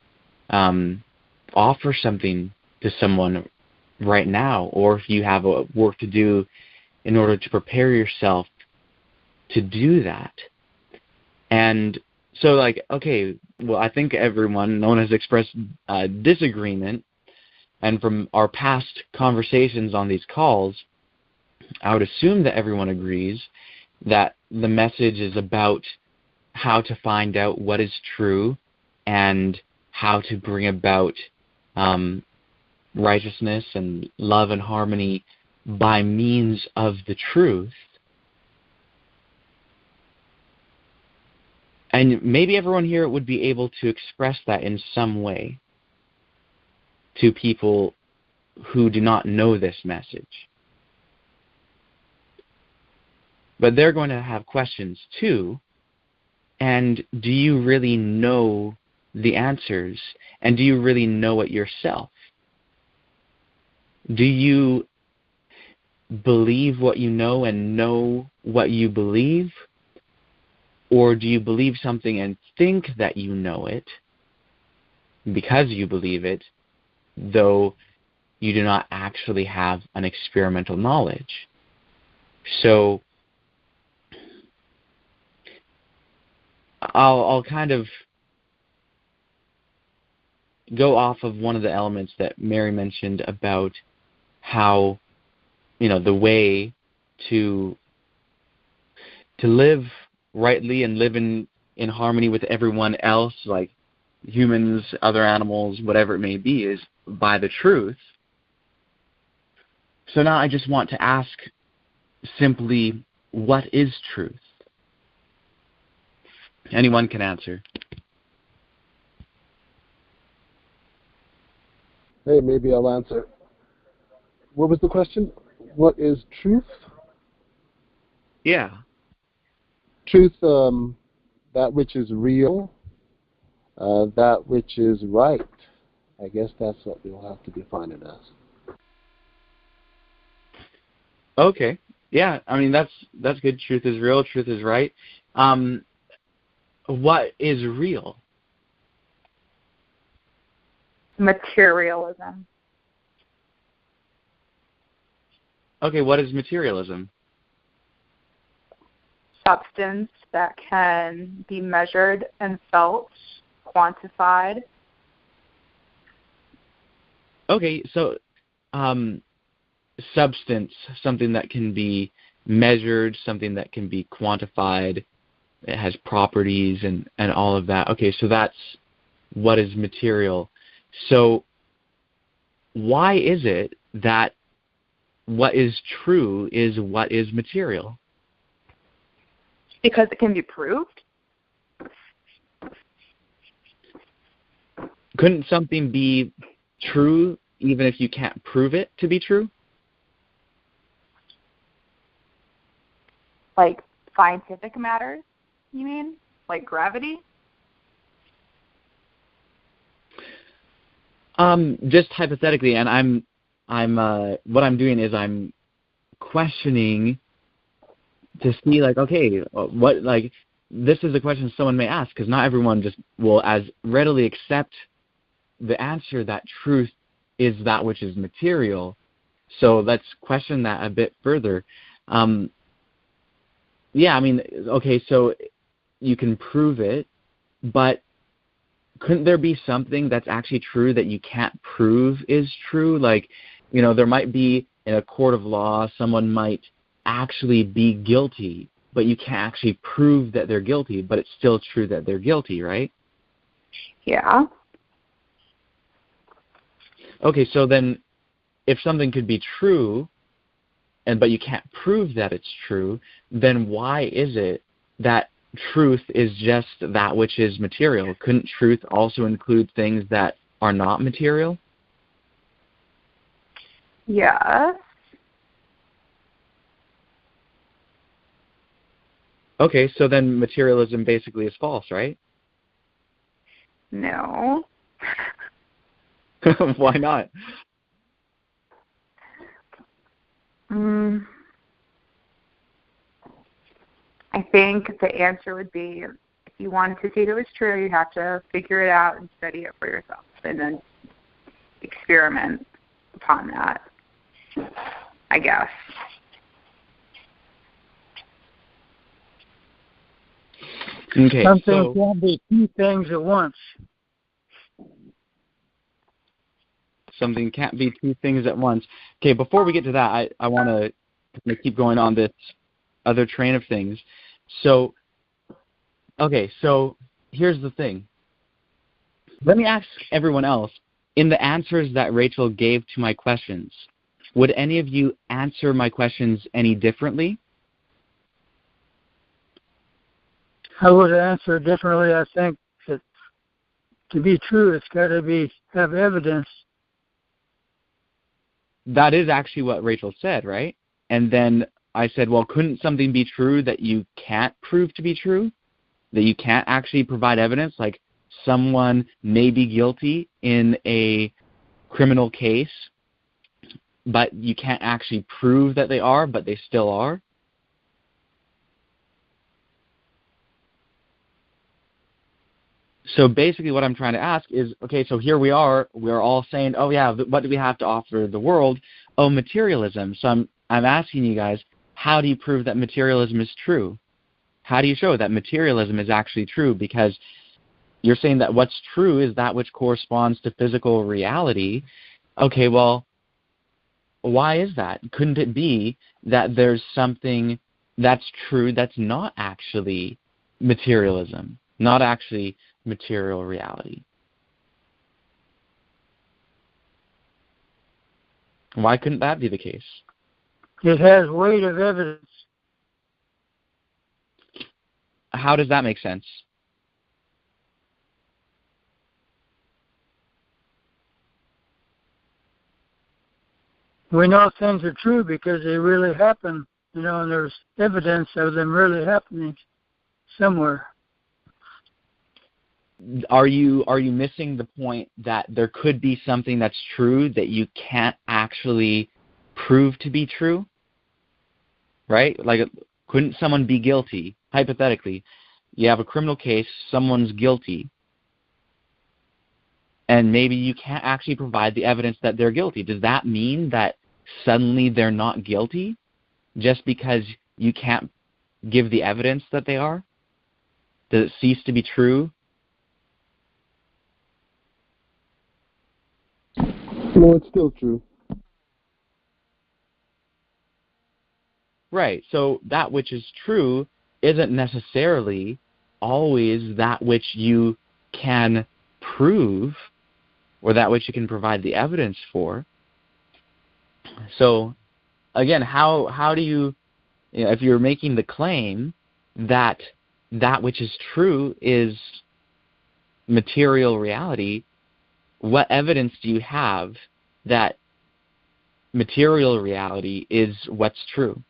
offer something to someone right now, or if you have a work to do in order to prepare yourself to do that. And so, I think everyone, no one has expressed disagreement, and from our past conversations on these calls, I would assume that everyone agrees that the message is about how to find out what is true and how to bring about righteousness and love and harmony by means of the truth. And maybe everyone here would be able to express that in some way to people who do not know this message. But they're going to have questions too. And do you really know the answers? And do you really know it yourself? Do you believe what you know and know what you believe? Or do you believe something and think that you know it because you believe it, though you do not actually have an experimental knowledge? So I'll kind of go off of one of the elements that Mary mentioned about how, the way to live rightly and live in harmony with everyone else, like humans, other animals, whatever it may be, is by the truth. So now I just want to ask simply, what is truth? Anyone can answer. Hey, maybe I'll answer. What was the question? What is truth? Yeah. Truth, that which is real, that which is right. I guess that's what we'll have to define it as. Okay. Yeah, that's good. Truth is real, truth is right. What is real? Materialism. Okay, what is materialism? Substance that can be measured and felt, quantified. Okay, so substance, something that can be measured, something that can be quantified, it has properties and all of that. Okay, so that's what is material. So why is it that what is true is what is material? Because it can be proved. Couldn't something be true even if you can't prove it to be true? Like scientific matters, you mean? Like gravity? Just hypothetically, and I'm what I'm doing is I'm questioning to see, like, okay, what, like, this is a question someone may ask, because not everyone just will as readily accept the answer that truth is that which is material. So let's question that a bit further. Yeah, I mean, okay, so you can prove it, but couldn't there be something that's actually true that you can't prove is true? Like, you know, there might be in a court of law, someone might actually be guilty, but you can't actually prove that they're guilty, but it's still true that they're guilty, right? Yeah. Okay, so then if something could be true, but you can't prove that it's true, then why is it that truth is just that which is material? Couldn't truth also include things that are not material? Yes. Okay, so then materialism basically is false, right? No. Why not? I think the answer would be, if you wanted to see if it was true, you have to figure it out and study it for yourself and then experiment upon that, I guess. Okay, Something can be two things at once. Something can't be two things at once. Okay, before we get to that, I want to keep going on this other train of things. So, okay, so here's the thing. Let me ask everyone else, in the answers that Rachel gave to my questions, would any of you answer my questions any differently? I would answer differently. I think that to be true, it's got to have evidence. That is actually what Rachel said, right? And then I said, well, couldn't something be true that you can't prove to be true? That you can't actually provide evidence? Like someone may be guilty in a criminal case, but you can't actually prove that they are, but they still are? So basically what I'm trying to ask is, okay, so here we're all saying, oh yeah, what do we have to offer the world? Oh, materialism. So I'm asking you guys, how do you prove that materialism is true? How do you show that materialism is actually true? Because you're saying that what's true is that which corresponds to physical reality. Okay, well, why is that? Couldn't it be that there's something that's true that's not actually materialism, not actually material reality? Why couldn't that be the case? It has weight of evidence. How does that make sense? We know things are true because they really happen, and there's evidence of them really happening somewhere. Are you missing the point that there could be something that's true that you can't actually prove to be true? Right? Like, couldn't someone be guilty? Hypothetically, you have a criminal case, someone's guilty, and maybe you can't actually provide the evidence that they're guilty. Does that mean that suddenly they're not guilty just because you can't give the evidence that they are? Does it cease to be true? No, it's still true. Right. So that which is true isn't necessarily always that which you can prove or that which you can provide the evidence for. So, again, how do you know, if you're making the claim that that which is true is material reality, what evidence do you have that material reality is what's true?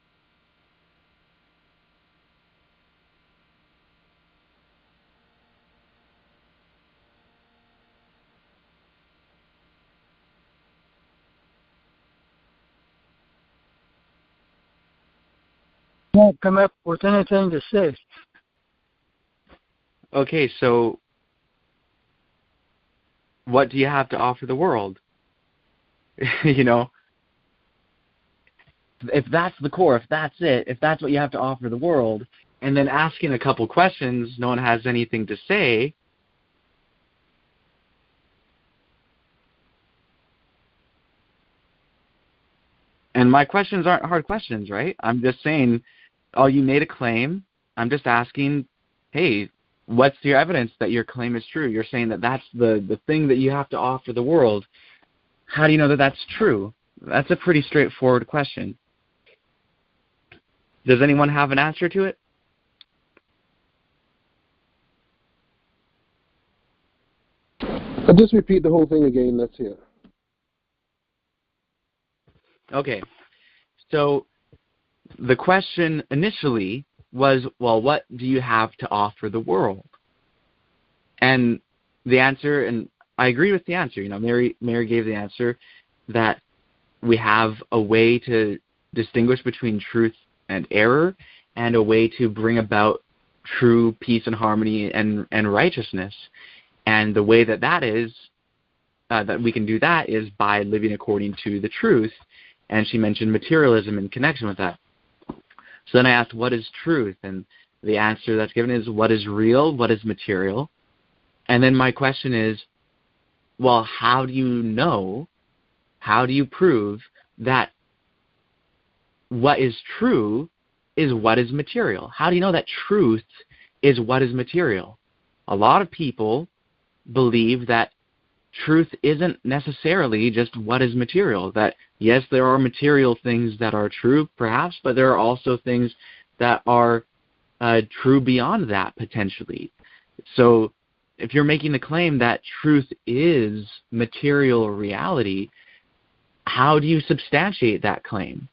Won't come up with anything to say. Okay, so what do you have to offer the world? You know, if that's the core, if that's it, if that's what you have to offer the world, and then asking a couple questions, no one has anything to say, and my questions aren't hard questions, right? I'm just saying, oh, you made a claim. I'm just asking, hey, what's your evidence that your claim is true? You're saying that that's the thing that you have to offer the world. How do you know that that's true? That's a pretty straightforward question. Does anyone have an answer to it? I'll just repeat the whole thing again. Let's hear. Okay. So the question initially was, well, what do you have to offer the world? And the answer, and I agree with the answer. You know, Mary gave the answer that we have a way to distinguish between truth and error, and a way to bring about true peace and harmony and righteousness. And the way that is, that we can do that is by living according to the truth. And she mentioned materialism in connection with that. So then I asked, what is truth? And the answer that's given is, what is real, what is material? And then my question is, well, how do you know, how do you prove that what is true is what is material? How do you know that truth is what is material? A lot of people believe that truth isn't necessarily just what is material, that yes, there are material things that are true, perhaps, but there are also things that are true beyond that, potentially. So if you're making the claim that truth is material reality, how do you substantiate that claim?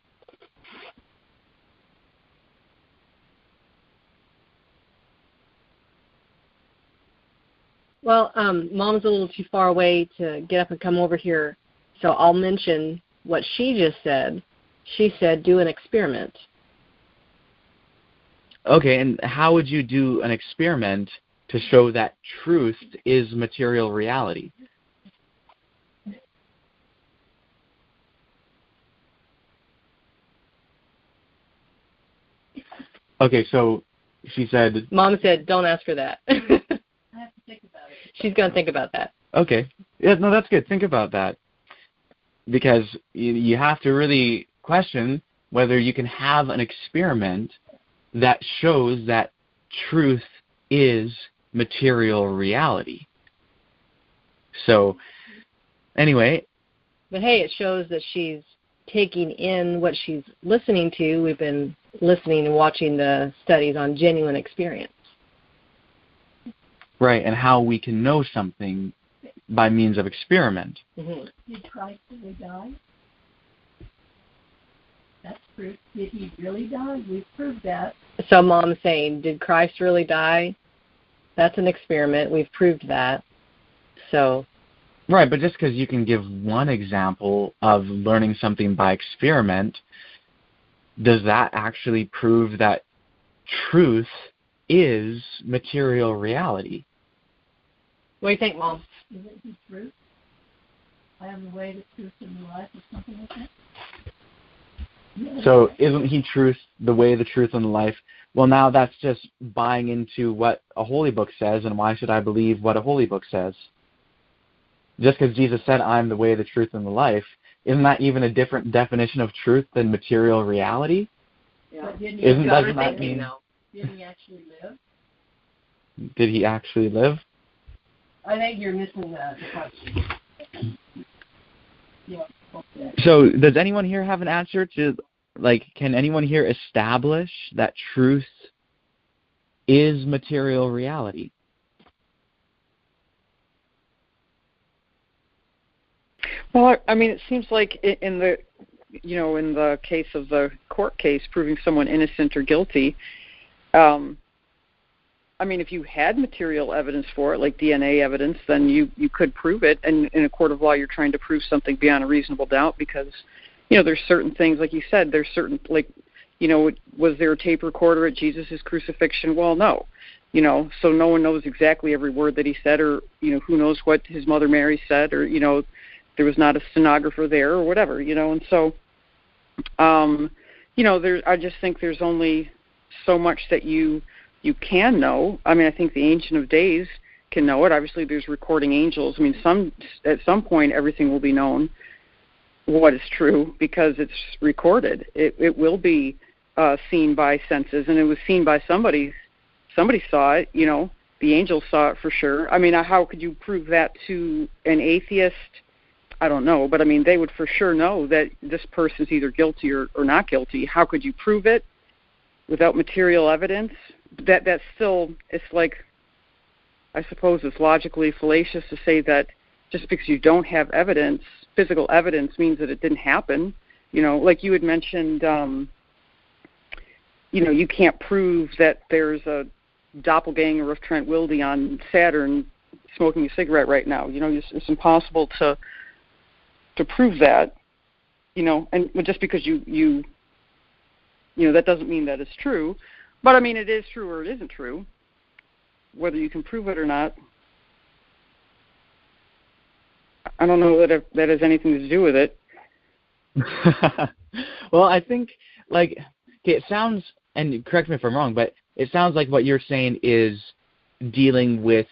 Well, Mom's a little too far away to get up and come over here, so I'll mention what she just said. She said, do an experiment. Okay, and how would you do an experiment to show that truth is material reality? Okay, so she said... Mom said, don't ask her that. I have to think about it. She's going to think about that. Okay. Yeah, no, that's good. Think about that. Because you have to really question whether you can have an experiment that shows that truth is material reality. So, anyway. But hey, it shows that she's taking in what she's listening to. We've been listening and watching the studies on genuine experience. Right, and how we can know something by means of experiment. Mm-hmm. Did Christ really die? That's proof. Did he really die? We've proved that. So Mom's saying, did Christ really die? That's an experiment. We've proved that. So. Right, but just because you can give one example of learning something by experiment, does that actually prove that truth is material reality? What do you think, Mom? Isn't he truth? I am the way, the truth, and the life, or something like that? Yeah. So isn't he truth, the way, the truth, and the life? Well, now that's just buying into what a holy book says, and why should I believe what a holy book says? just because Jesus said, I'm the way, the truth, and the life, isn't that even a different definition of truth than material reality? Yeah. Doesn't that mean... Did he actually live? Did he actually live? I think you're missing the question. Yeah. Okay. So does anyone here have an answer to, like, can anyone here establish that truth is material reality? Well, I mean, it seems like in the case of the court case proving someone innocent or guilty, I mean, if you had material evidence for it, like DNA evidence, then you could prove it. And in a court of law, you're trying to prove something beyond a reasonable doubt because, there's certain ththings, like you said, there's certain, like, was there a tape recorder at Jesus' crucifixion? Well, no. So no one knows exactly every word that he said, or, who knows what his mother Mary said, or, there was not a stenographer there or whatever, and so, I just think there's only so much that you can know. I mean, I think the Ancient of Days can know it. Obviously, there's recording angels. I mean, at some point, everything will be known what is true because it's recorded. It will be seen by senses, and it was seen by somebody. Somebody saw it. The angels saw it for sure. I mean, how could you prove that to an atheist? I don't know, but I mean, they would for sure know that this person's either guilty or not guilty. How could you prove it without material evidence? That's still, it's like, I suppose it's logically fallacious to say that just because you don't have evidence, physical evidence, means that it didn't happen. Like you had mentioned, you can't prove that there's a doppelganger of Trent Wilde on Saturn smoking a cigarette right now. It's impossible to prove that, and just because you that doesn't mean that it's true. But, I mean, it is true or it isn't true, whether you can prove it or not. I don't know that that has anything to do with it. Well, I think, like, it sounds, and correct me if I'm wrong, but it sounds like what you're saying is dealing with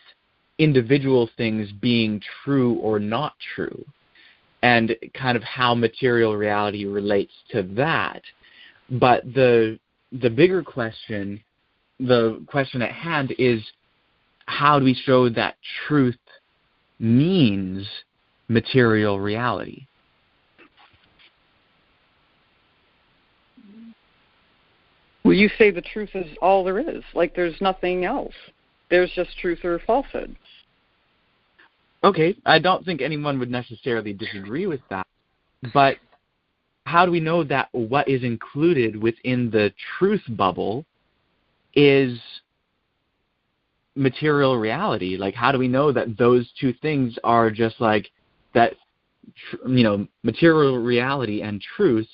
individual things being true or not true, and kind of how material reality relates to that. But the bigger question, the question at hand, is how do we show that truth means material reality? Well, you say the truth is all there is. Like, there's nothing else. There's just truth or falsehood. Okay, I don't think anyone would necessarily disagree with that. But how do we know that what is included within the truth bubble is material reality? Like, how do we know that those two things are just like that, material reality and truth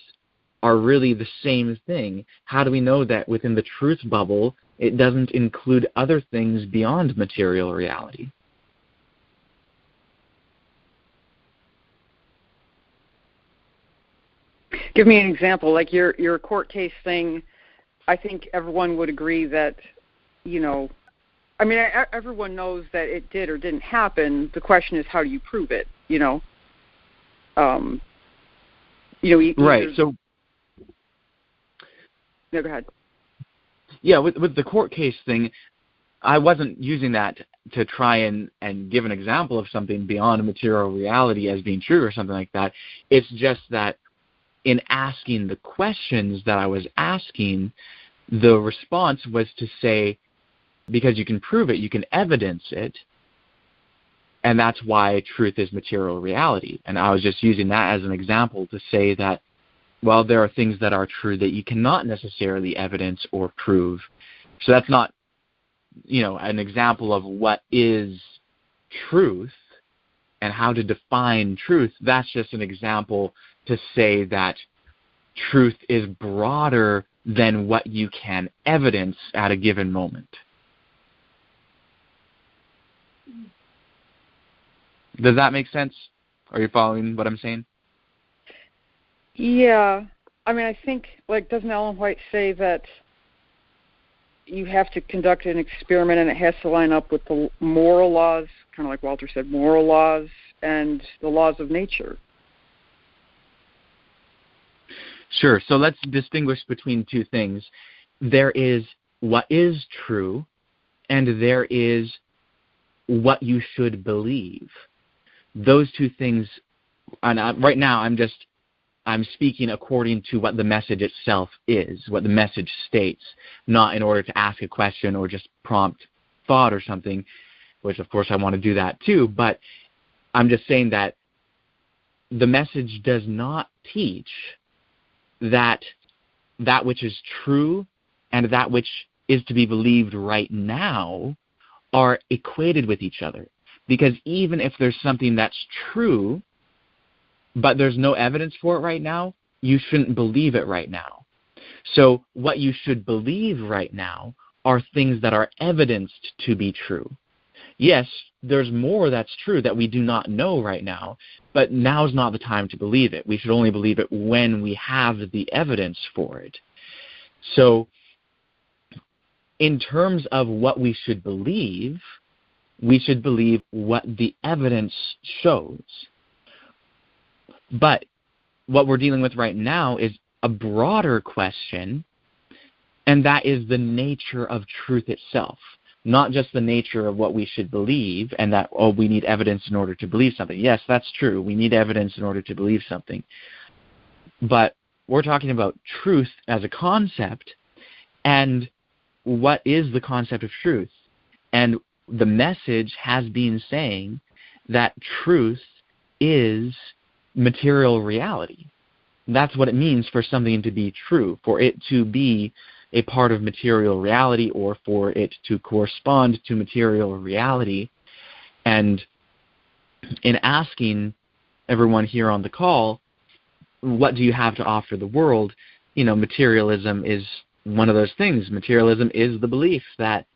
are really the same thing? How do we know that within the truth bubble it doesn't include other things beyond material reality? Give me an example. Like your court case thing, I think everyone would agree that, everyone knows that it did or didn't happen. The question is, how do you prove it? Right. So. No, go ahead. Yeah, with the court case thing, I wasn't using that to try and give an example of something beyond material reality as being true or something like that. It's just that in asking the questions that I was asking, the response was to say, because you can prove it, you can evidence it, and that's why truth is material reality. And I was just using that as an example to say that, well, there are things that are true that you cannot necessarily evidence or prove. So that's not, an example of what is truth and how to define truth. That's just an example to say that truth is broader than what you can evidence at a given moment. Does that make sense? Are you following what I'm saying? Yeah. I mean, I think, doesn't Ellen White say that you have to conduct an experiment and it has to line up with the moral laws, kind of like Walter said, moral laws, and the laws of nature. Sure. So let's distinguish between two things. There is what is true, and there is what you should believe. Those two things, and right now I'm speaking according to what the message itself is, what the message states, not in order to ask a question or just prompt thought or something, which of course I want to do that too, but I'm just saying that the message does not teach that which is true and that which is to be believed right now are equated with each other. Because even if there's something that's true, but there's no evidence for it right now, you shouldn't believe it right now. So what you should believe right now are things that are evidenced to be true. Yes, there's more that's true that we do not know right now, but now's not the time to believe it. We should only believe it when we have the evidence for it. So in terms of what we should believe what the evidence shows. But what we're dealing with right now is a broader question, and that is the nature of truth itself, not just the nature of what we should believe and that, we need evidence in order to believe something. Yes, that's true. We need evidence in order to believe something. But we're talking about truth as a concept, and what is the concept of truth? And the message has been saying that truth is material reality. That's what it means for something to be true, for it to be a part of material reality or for it to correspond to material reality. And in asking everyone here on the call, what do you have to offer the world? Materialism is one of those things. Materialism is the belief that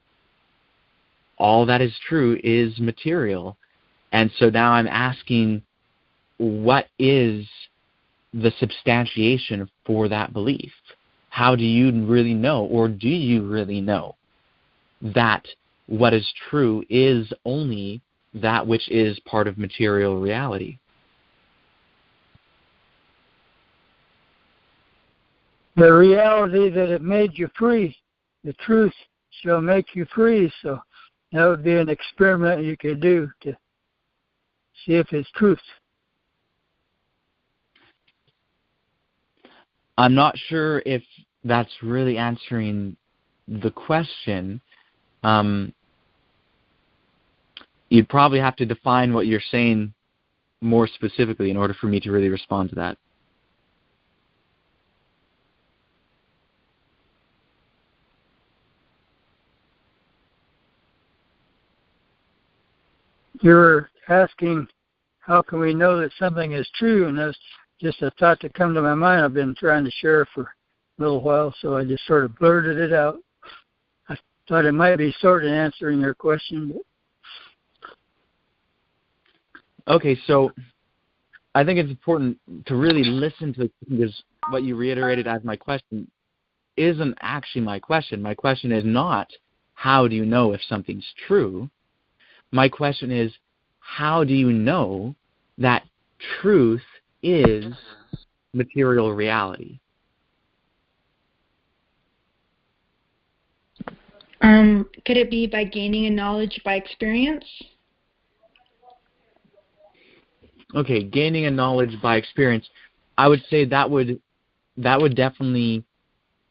all that is true is material. And so now I'm asking, what is the substantiation for that belief? How do you really know, or do you really know, that what is true is only that which is part of material reality? The reality that it made you free, the truth shall make you free. So that would be an experiment you could do to see if it's truth. I'm not sure if that's really answering the question. You'd probably have to define what you're saying more specifically in order for me to really respond to that. You're asking, how can we know that something is true? And that's just a thought that come to my mind. I've been trying to share for a little while, so I just sort of blurted it out. I thought it might be sort of answering your question. Okay, so I think it's important to really listen to it, because what you reiterated as my question isn't actually my question. My question is not, how do you know if something's true? My question is, how do you know that truth is material reality? Could it be by gaining a knowledge by experience? Okay, gaining a knowledge by experience. I would say that would definitely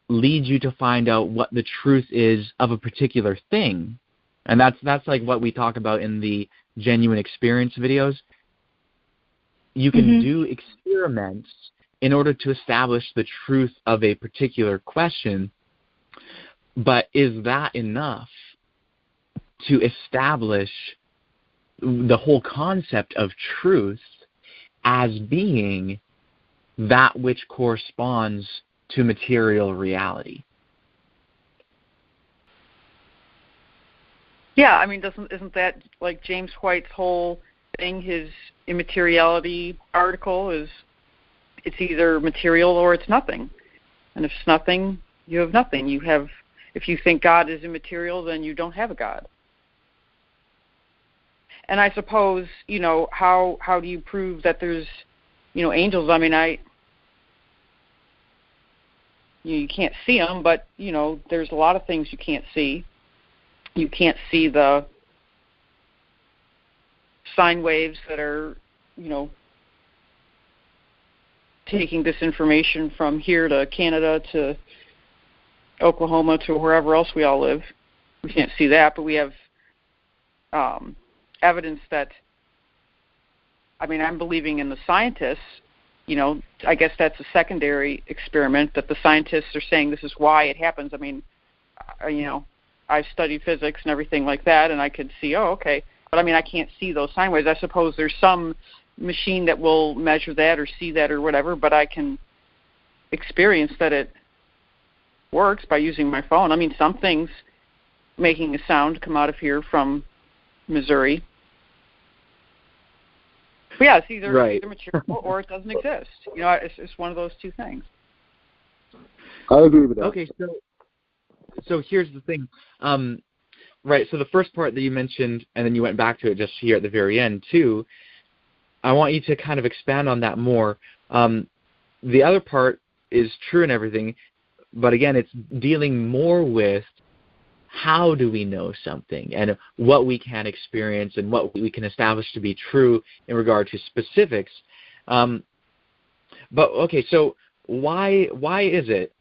lead you to find out what the truth is of a particular thing. And that's like what we talk about in the genuine experience videos. You can do experiments in order to establish the truth of a particular question, but is that enough to establish the whole concept of truth as being that which corresponds to material reality? Yeah, I mean, isn't that like James White's whole thing? His immateriality article is, it's either material or it's nothing. And if it's nothing, you have nothing. If you think God is immaterial, then you don't have a God. And I suppose, how do you prove that there's, angels? I mean, you can't see them, but, there's a lot of things you can't see. You can't see the sine waves that are, taking this information from here to Canada to Oklahoma to wherever else we all live. We can't see that, but we have evidence that, I'm believing in the scientists. I guess that's a secondary experiment, that the scientists are saying this is why it happens. I've studied physics and everything like that, and I could see, okay. But, I can't see those sine waves. I suppose there's some machine that will measure that or see that or whatever, but I can experience that it works by using my phone. Something's making a sound come out of here from Missouri. But yeah, it's either material or it doesn't exist. It's one of those two things. I agree with that. Okay, so here's the thing. Right, so the first part that you mentioned, and then you went back to it just here at the very end, too, I want you to kind of expand on that more. The other part is true and everything, but again, it's dealing more with how do we know something and what we can experience and what we can establish to be true in regard to specifics. But okay, so why is it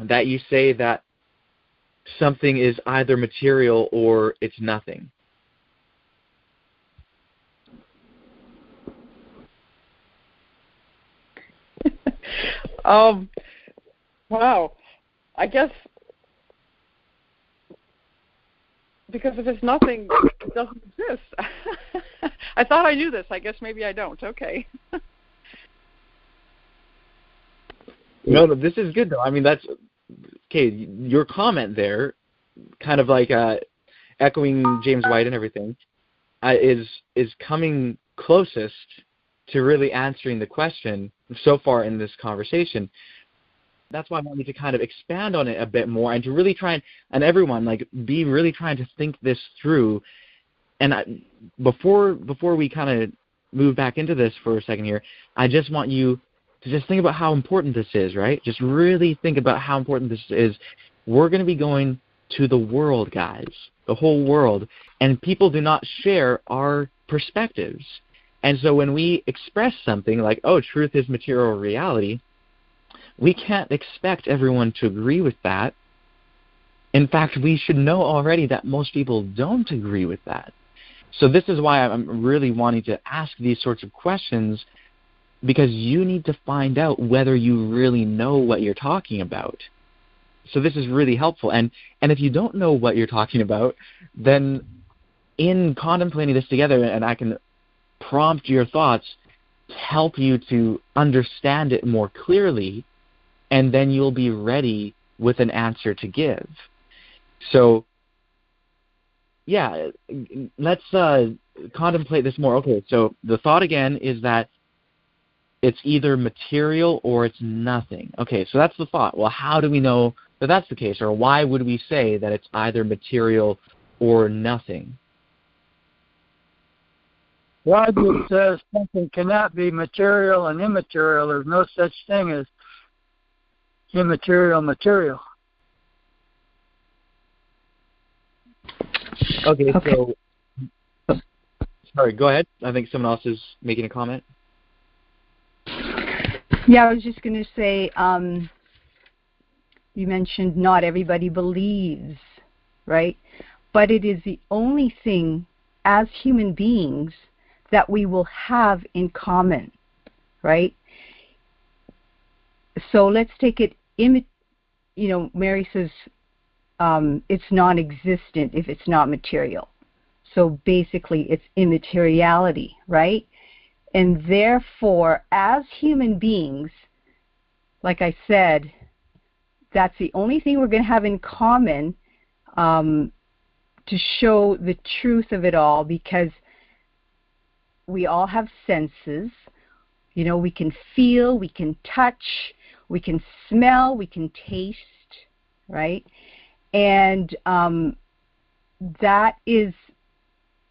that you say that something is either material or it's nothing? Wow. I guess because if it's nothing, it doesn't exist. I thought I knew this. I guess maybe I don't. Okay. No, this is good though. That's okay. Your comment there, kind of like echoing James White and everything, is coming closest to really answering the question so far in this conversation. That's why I want you to kind of expand on it a bit more and to really try and everyone be really trying to think this through. And before we kind of move back into this for a second here, I just want you to just think about how important this is, right? Just really think about how important this is. We're going to be going to the world, guys, the whole world, and people do not share our perspectives. And so when we express something like, truth is material reality, we can't expect everyone to agree with that. In fact, we should know already that most people don't agree with that. So this is why I'm really wanting to ask these sorts of questions, because you need to find out whether you really know what you're talking about. So this is really helpful. And if you don't know what you're talking about, then in contemplating this together, and I can prompt your thoughts to help you to understand it more clearly, and then you'll be ready with an answer to give. So, yeah, let's contemplate this more. Okay, so the thought again is that it's either material or it's nothing. Okay, so that's the thought. Well, how do we know that that's the case? Or why would we say that it's either material or nothing? Logic says something cannot be material and immaterial. There's no such thing as immaterial material. Okay, so sorry, go ahead. I think someone else is making a comment. Yeah, I was just going to say, you mentioned not everybody believes, right? But it is the only thing as human beings that we will have in common, right? So let's take it, Mary says it's non-existent if it's not material. So basically it's immateriality, right? And therefore, as human beings, like I said, that's the only thing we're going to have in common to show the truth of it all, because we all have senses. We can feel, we can touch, we can smell, we can taste, right? And that is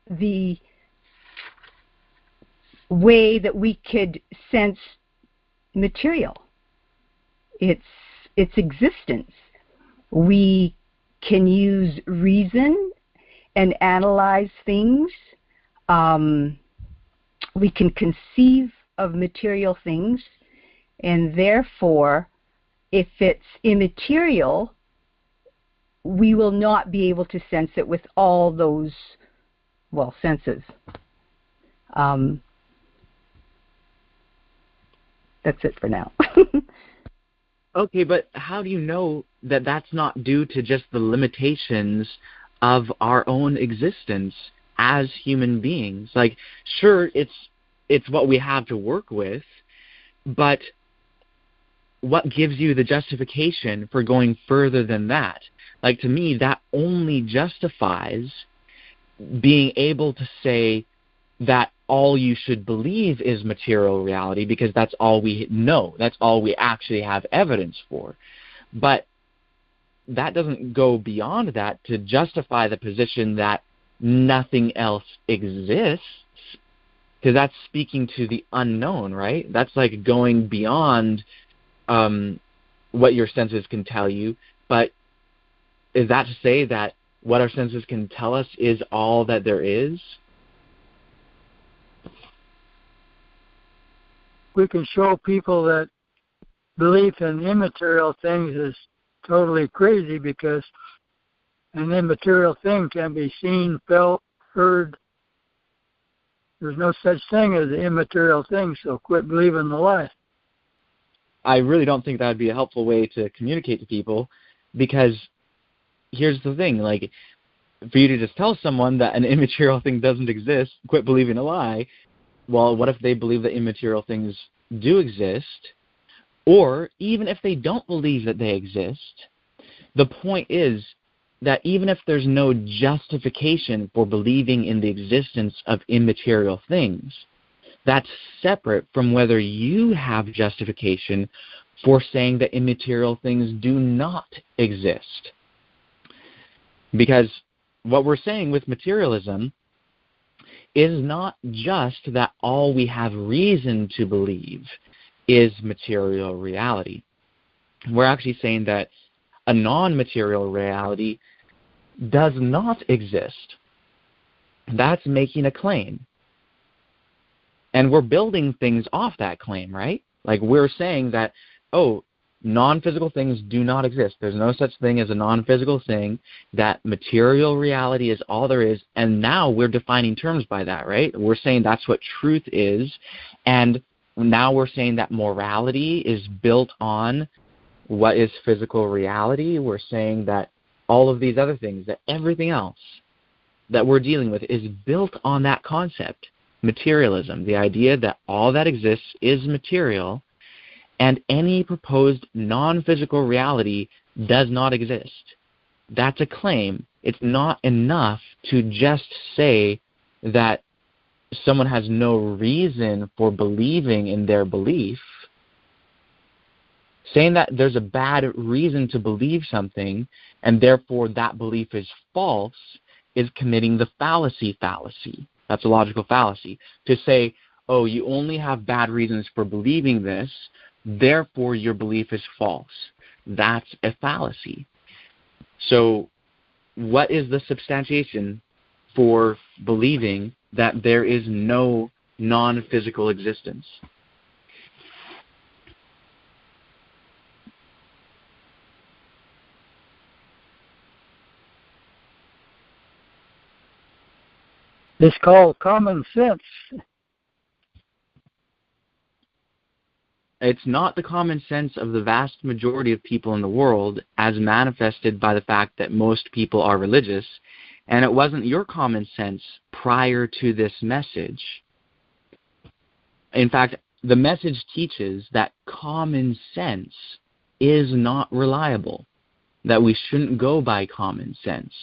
the way that we could sense material, its existence. We can use reason and analyze things. We can conceive of material things, and therefore, if it's immaterial, we will not be able to sense it with all those, senses. That's it for now. Okay, but how do you know that that's not due to just the limitations of our own existence as human beings? Like, sure, it's what we have to work with, but what gives you the justification for going further than that? Like, to me, that only justifies being able to say that all you should believe is material reality because that's all we know. That's all we actually have evidence for. But that doesn't go beyond that to justify the position that nothing else exists, because that's speaking to the unknown, right? That's like going beyond what your senses can tell you. But is that to say that what our senses can tell us is all that there is? We can show people that belief in immaterial things is totally crazy because an immaterial thing can be seen, felt, heard. There's no such thing as an immaterial thing, so quit believing the lie. I really don't think that would be a helpful way to communicate to people, because here's the thing, like, for you to just tell someone that an immaterial thing doesn't exist, quit believing a lie, well, what if they believe that immaterial things do exist? Or even if they don't believe that they exist, the point is that even if there's no justification for believing in the existence of immaterial things, that's separate from whether you have justification for saying that immaterial things do not exist. Because what we're saying with materialism is not just that all we have reason to believe is material reality. We're actually saying that a non-material reality does not exist. That's making a claim. And we're building things off that claim, right? Like, we're saying that, non-physical things do not exist. There's no such thing as a non-physical thing, that material reality is all there is, and now we're defining terms by that, right? We're saying that's what truth is, and now we're saying that morality is built on what is physical reality. We're saying that all of these other things, that everything else that we're dealing with is built on that concept, materialism, the idea that all that exists is material, and any proposed non-physical reality does not exist. That's a claim. It's not enough to just say that someone has no reason for believing in their belief. Saying that there's a bad reason to believe something and therefore that belief is false is committing the fallacy. That's a logical fallacy. To say, you only have bad reasons for believing this, therefore your belief is false. That's a fallacy. So what is the substantiation for believing that there is no non-physical existence? It's called common sense. It's not the common sense of the vast majority of people in the world, as manifested by the fact that most people are religious, and it wasn't your common sense prior to this message. In fact, the message teaches that common sense is not reliable, that we shouldn't go by common sense.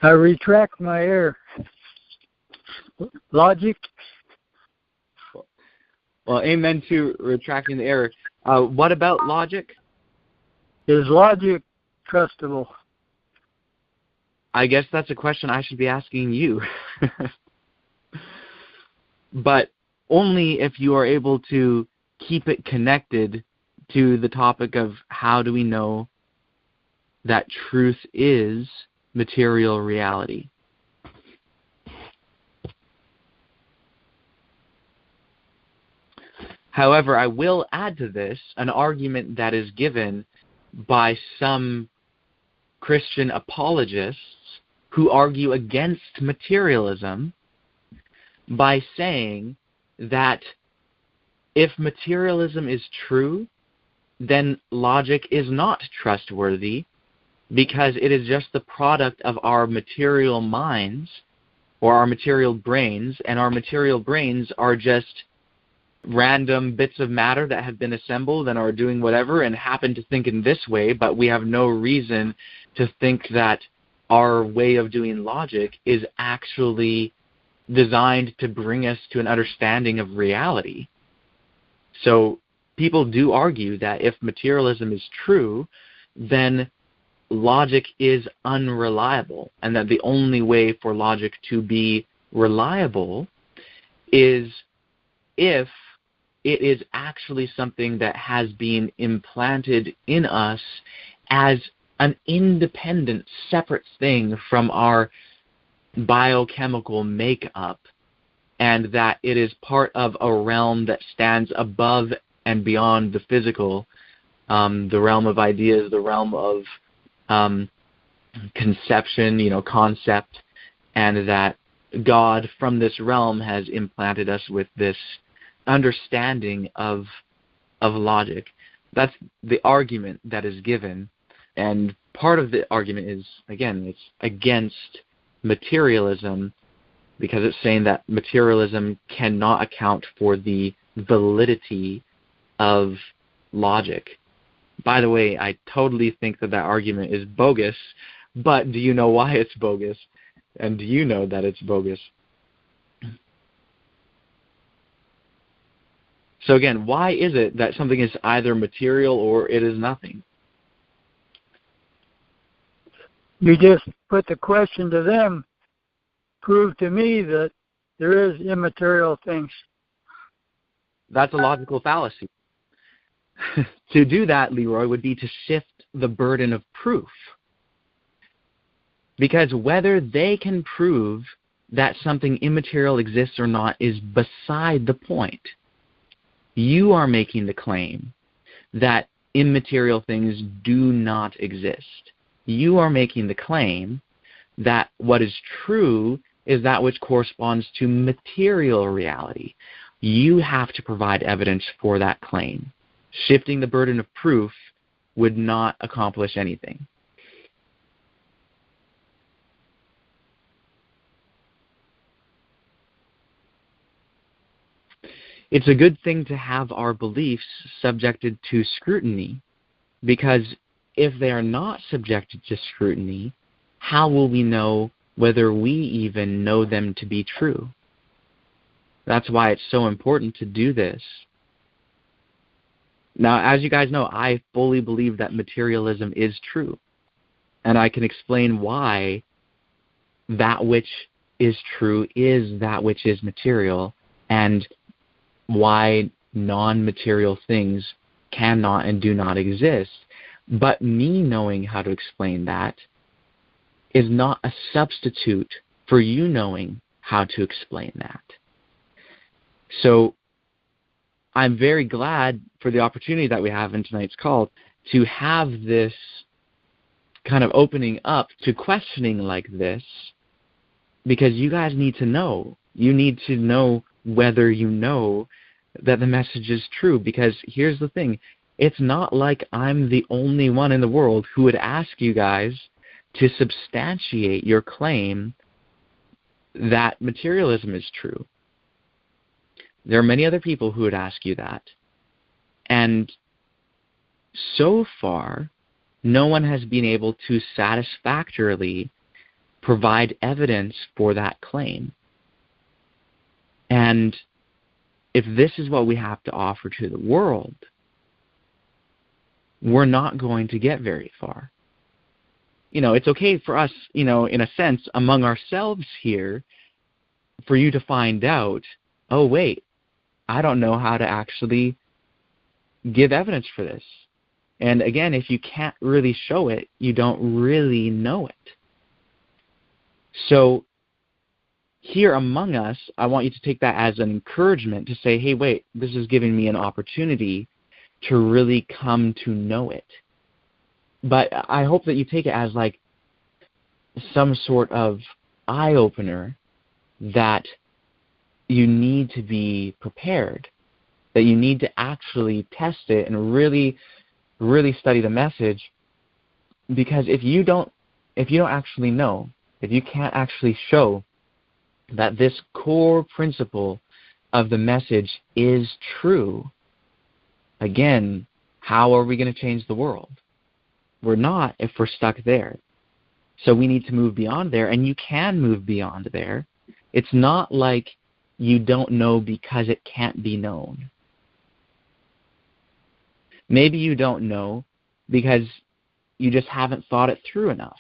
I retract my error. Logic. Well, amen to retracting the error. What about logic? Is logic trustable? I guess that's a question I should be asking you. But only if you are able to keep it connected to the topic of how do we know that truth is material reality. However, I will add to this an argument that is given by some Christian apologists who argue against materialism by saying that if materialism is true, then logic is not trustworthy because it is just the product of our material minds or our material brains, and our material brains are just random bits of matter that have been assembled and are doing whatever and happen to think in this way, but we have no reason to think that our way of doing logic is actually designed to bring us to an understanding of reality. So people do argue that if materialism is true, then logic is unreliable, and that the only way for logic to be reliable is if it is actually something that has been implanted in us as an independent, separate thing from our biochemical makeup, and that it is part of a realm that stands above and beyond the physical, the realm of ideas, the realm of conception, concept, and that God from this realm has implanted us with this understanding of logic. That's the argument that is given, and part of the argument is, again, it's against materialism because it's saying that materialism cannot account for the validity of logic. By the way, I totally think that argument is bogus, but do you know why it's bogus? And do you know that it's bogus? So again, why is it that something is either material or it is nothing? You just put the question to them, prove to me that there is immaterial things. That's a logical fallacy. To do that, Leroy, would be to shift the burden of proof. Because whether they can prove that something immaterial exists or not is beside the point. You are making the claim that immaterial things do not exist. You are making the claim that what is true is that which corresponds to material reality. You have to provide evidence for that claim. Shifting the burden of proof would not accomplish anything. It's a good thing to have our beliefs subjected to scrutiny, because if they are not subjected to scrutiny, how will we know whether we even know them to be true? That's why it's so important to do this. Now, as you guys know, I fully believe that materialism is true, and I can explain why that which is true is that which is material, and why non-material things cannot and do not exist. But me knowing how to explain that is not a substitute for you knowing how to explain that. So I'm very glad for the opportunity that we have in tonight's call to have this kind of opening up to questioning like this, because you guys need to know. You need to know whether you know that the message is true, because here's the thing. It's not like I'm the only one in the world who would ask you guys to substantiate your claim that materialism is true. There are many other people who would ask you that. And so far, no one has been able to satisfactorily provide evidence for that claim. And if this is what we have to offer to the world, we're not going to get very far. It's okay for us, in a sense, among ourselves here, for you to find out, oh, wait, I don't know how to actually give evidence for this. And again, if you can't really show it, you don't really know it. So here among us, I want you to take that as an encouragement to say, hey, wait, this is giving me an opportunity to really come to know it. But I hope that you take it as like some sort of eye-opener that you need to be prepared, that you need to actually test it and really, really study the message. Because if you don't actually know, if you can't actually show that this core principle of the message is true, again, how are we going to change the world? We're not if we're stuck there. So we need to move beyond there, and you can move beyond there. It's not like you don't know because it can't be known. Maybe you don't know because you just haven't thought it through enough.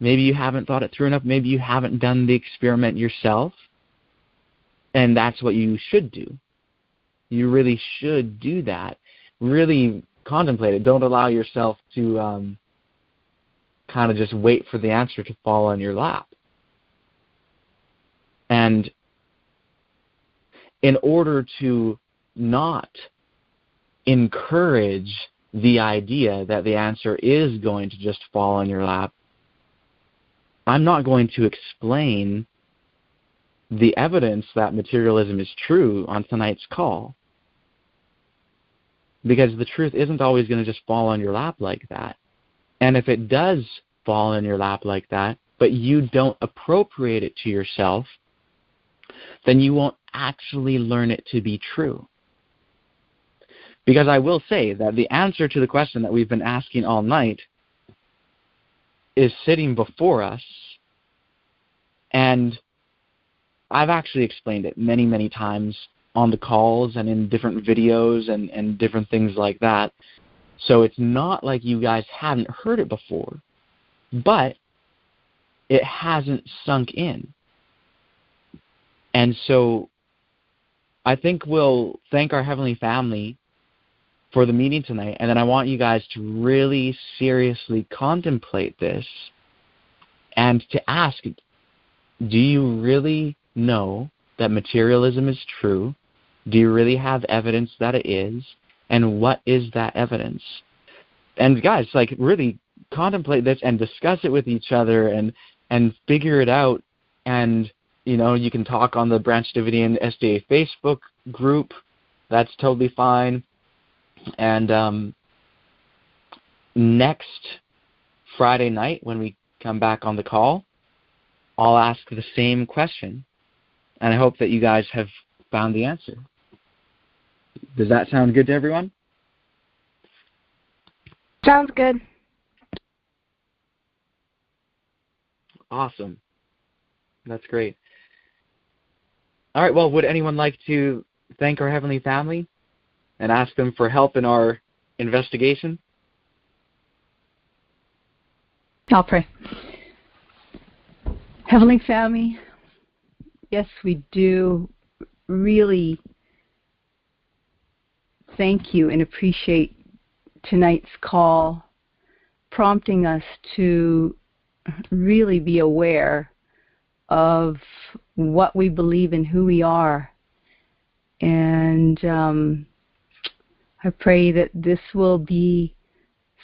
Maybe you haven't thought it through enough. Maybe you haven't done the experiment yourself, and that's what you should do. You really should do that. Really contemplate it. Don't allow yourself to kind of just wait for the answer to fall on your lap. And in order to not encourage the idea that the answer is going to just fall on your lap, I'm not going to explain the evidence that materialism is true on tonight's call. Because the truth isn't always going to just fall on your lap like that. And if it does fall in your lap like that, but you don't appropriate it to yourself, then you won't actually learn it to be true. Because I will say that the answer to the question that we've been asking all night is sitting before us, and I've actually explained it many, many times on the calls and in different videos and different things like that. So it's not like you guys haven't heard it before, but it hasn't sunk in. And so I think we'll thank our Heavenly Family for the meeting tonight, and then I want you guys to really seriously contemplate this and to ask, do you really know that materialism is true? Do you really have evidence that it is? And what is that evidence? And guys, like, really contemplate this and discuss it with each other and figure it out. And, you can talk on the Branch Davidian SDA Facebook group. That's totally fine. And next Friday night when we come back on the call, I'll ask the same question. And I hope that you guys have found the answer. Does that sound good to everyone? Sounds good. Awesome. That's great. All right, well, would anyone like to thank our Heavenly Family and ask them for help in our investigation? I'll pray. Heavenly Family, yes, we do really thank you and appreciate tonight's call, prompting us to really be aware of what we believe and who we are. And I pray that this will be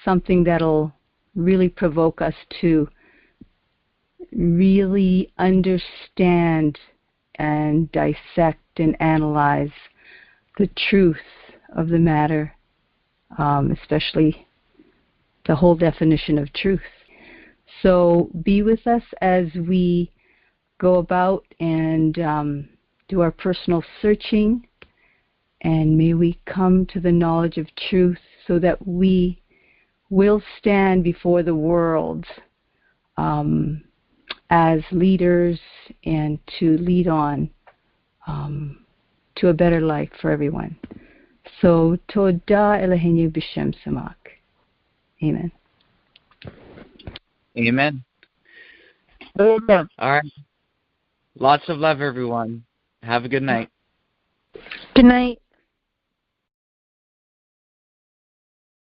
something that'll really provoke us to really understand and dissect and analyze the truth of the matter, especially the whole definition of truth. So be with us as we go about and do our personal searching, and may we come to the knowledge of truth so that we will stand before the world as leaders and to lead on to a better life for everyone. So, Toda Eloheinu b'Shem Samak. Amen. Amen. All right. Lots of love, everyone. Have a good night. Good night.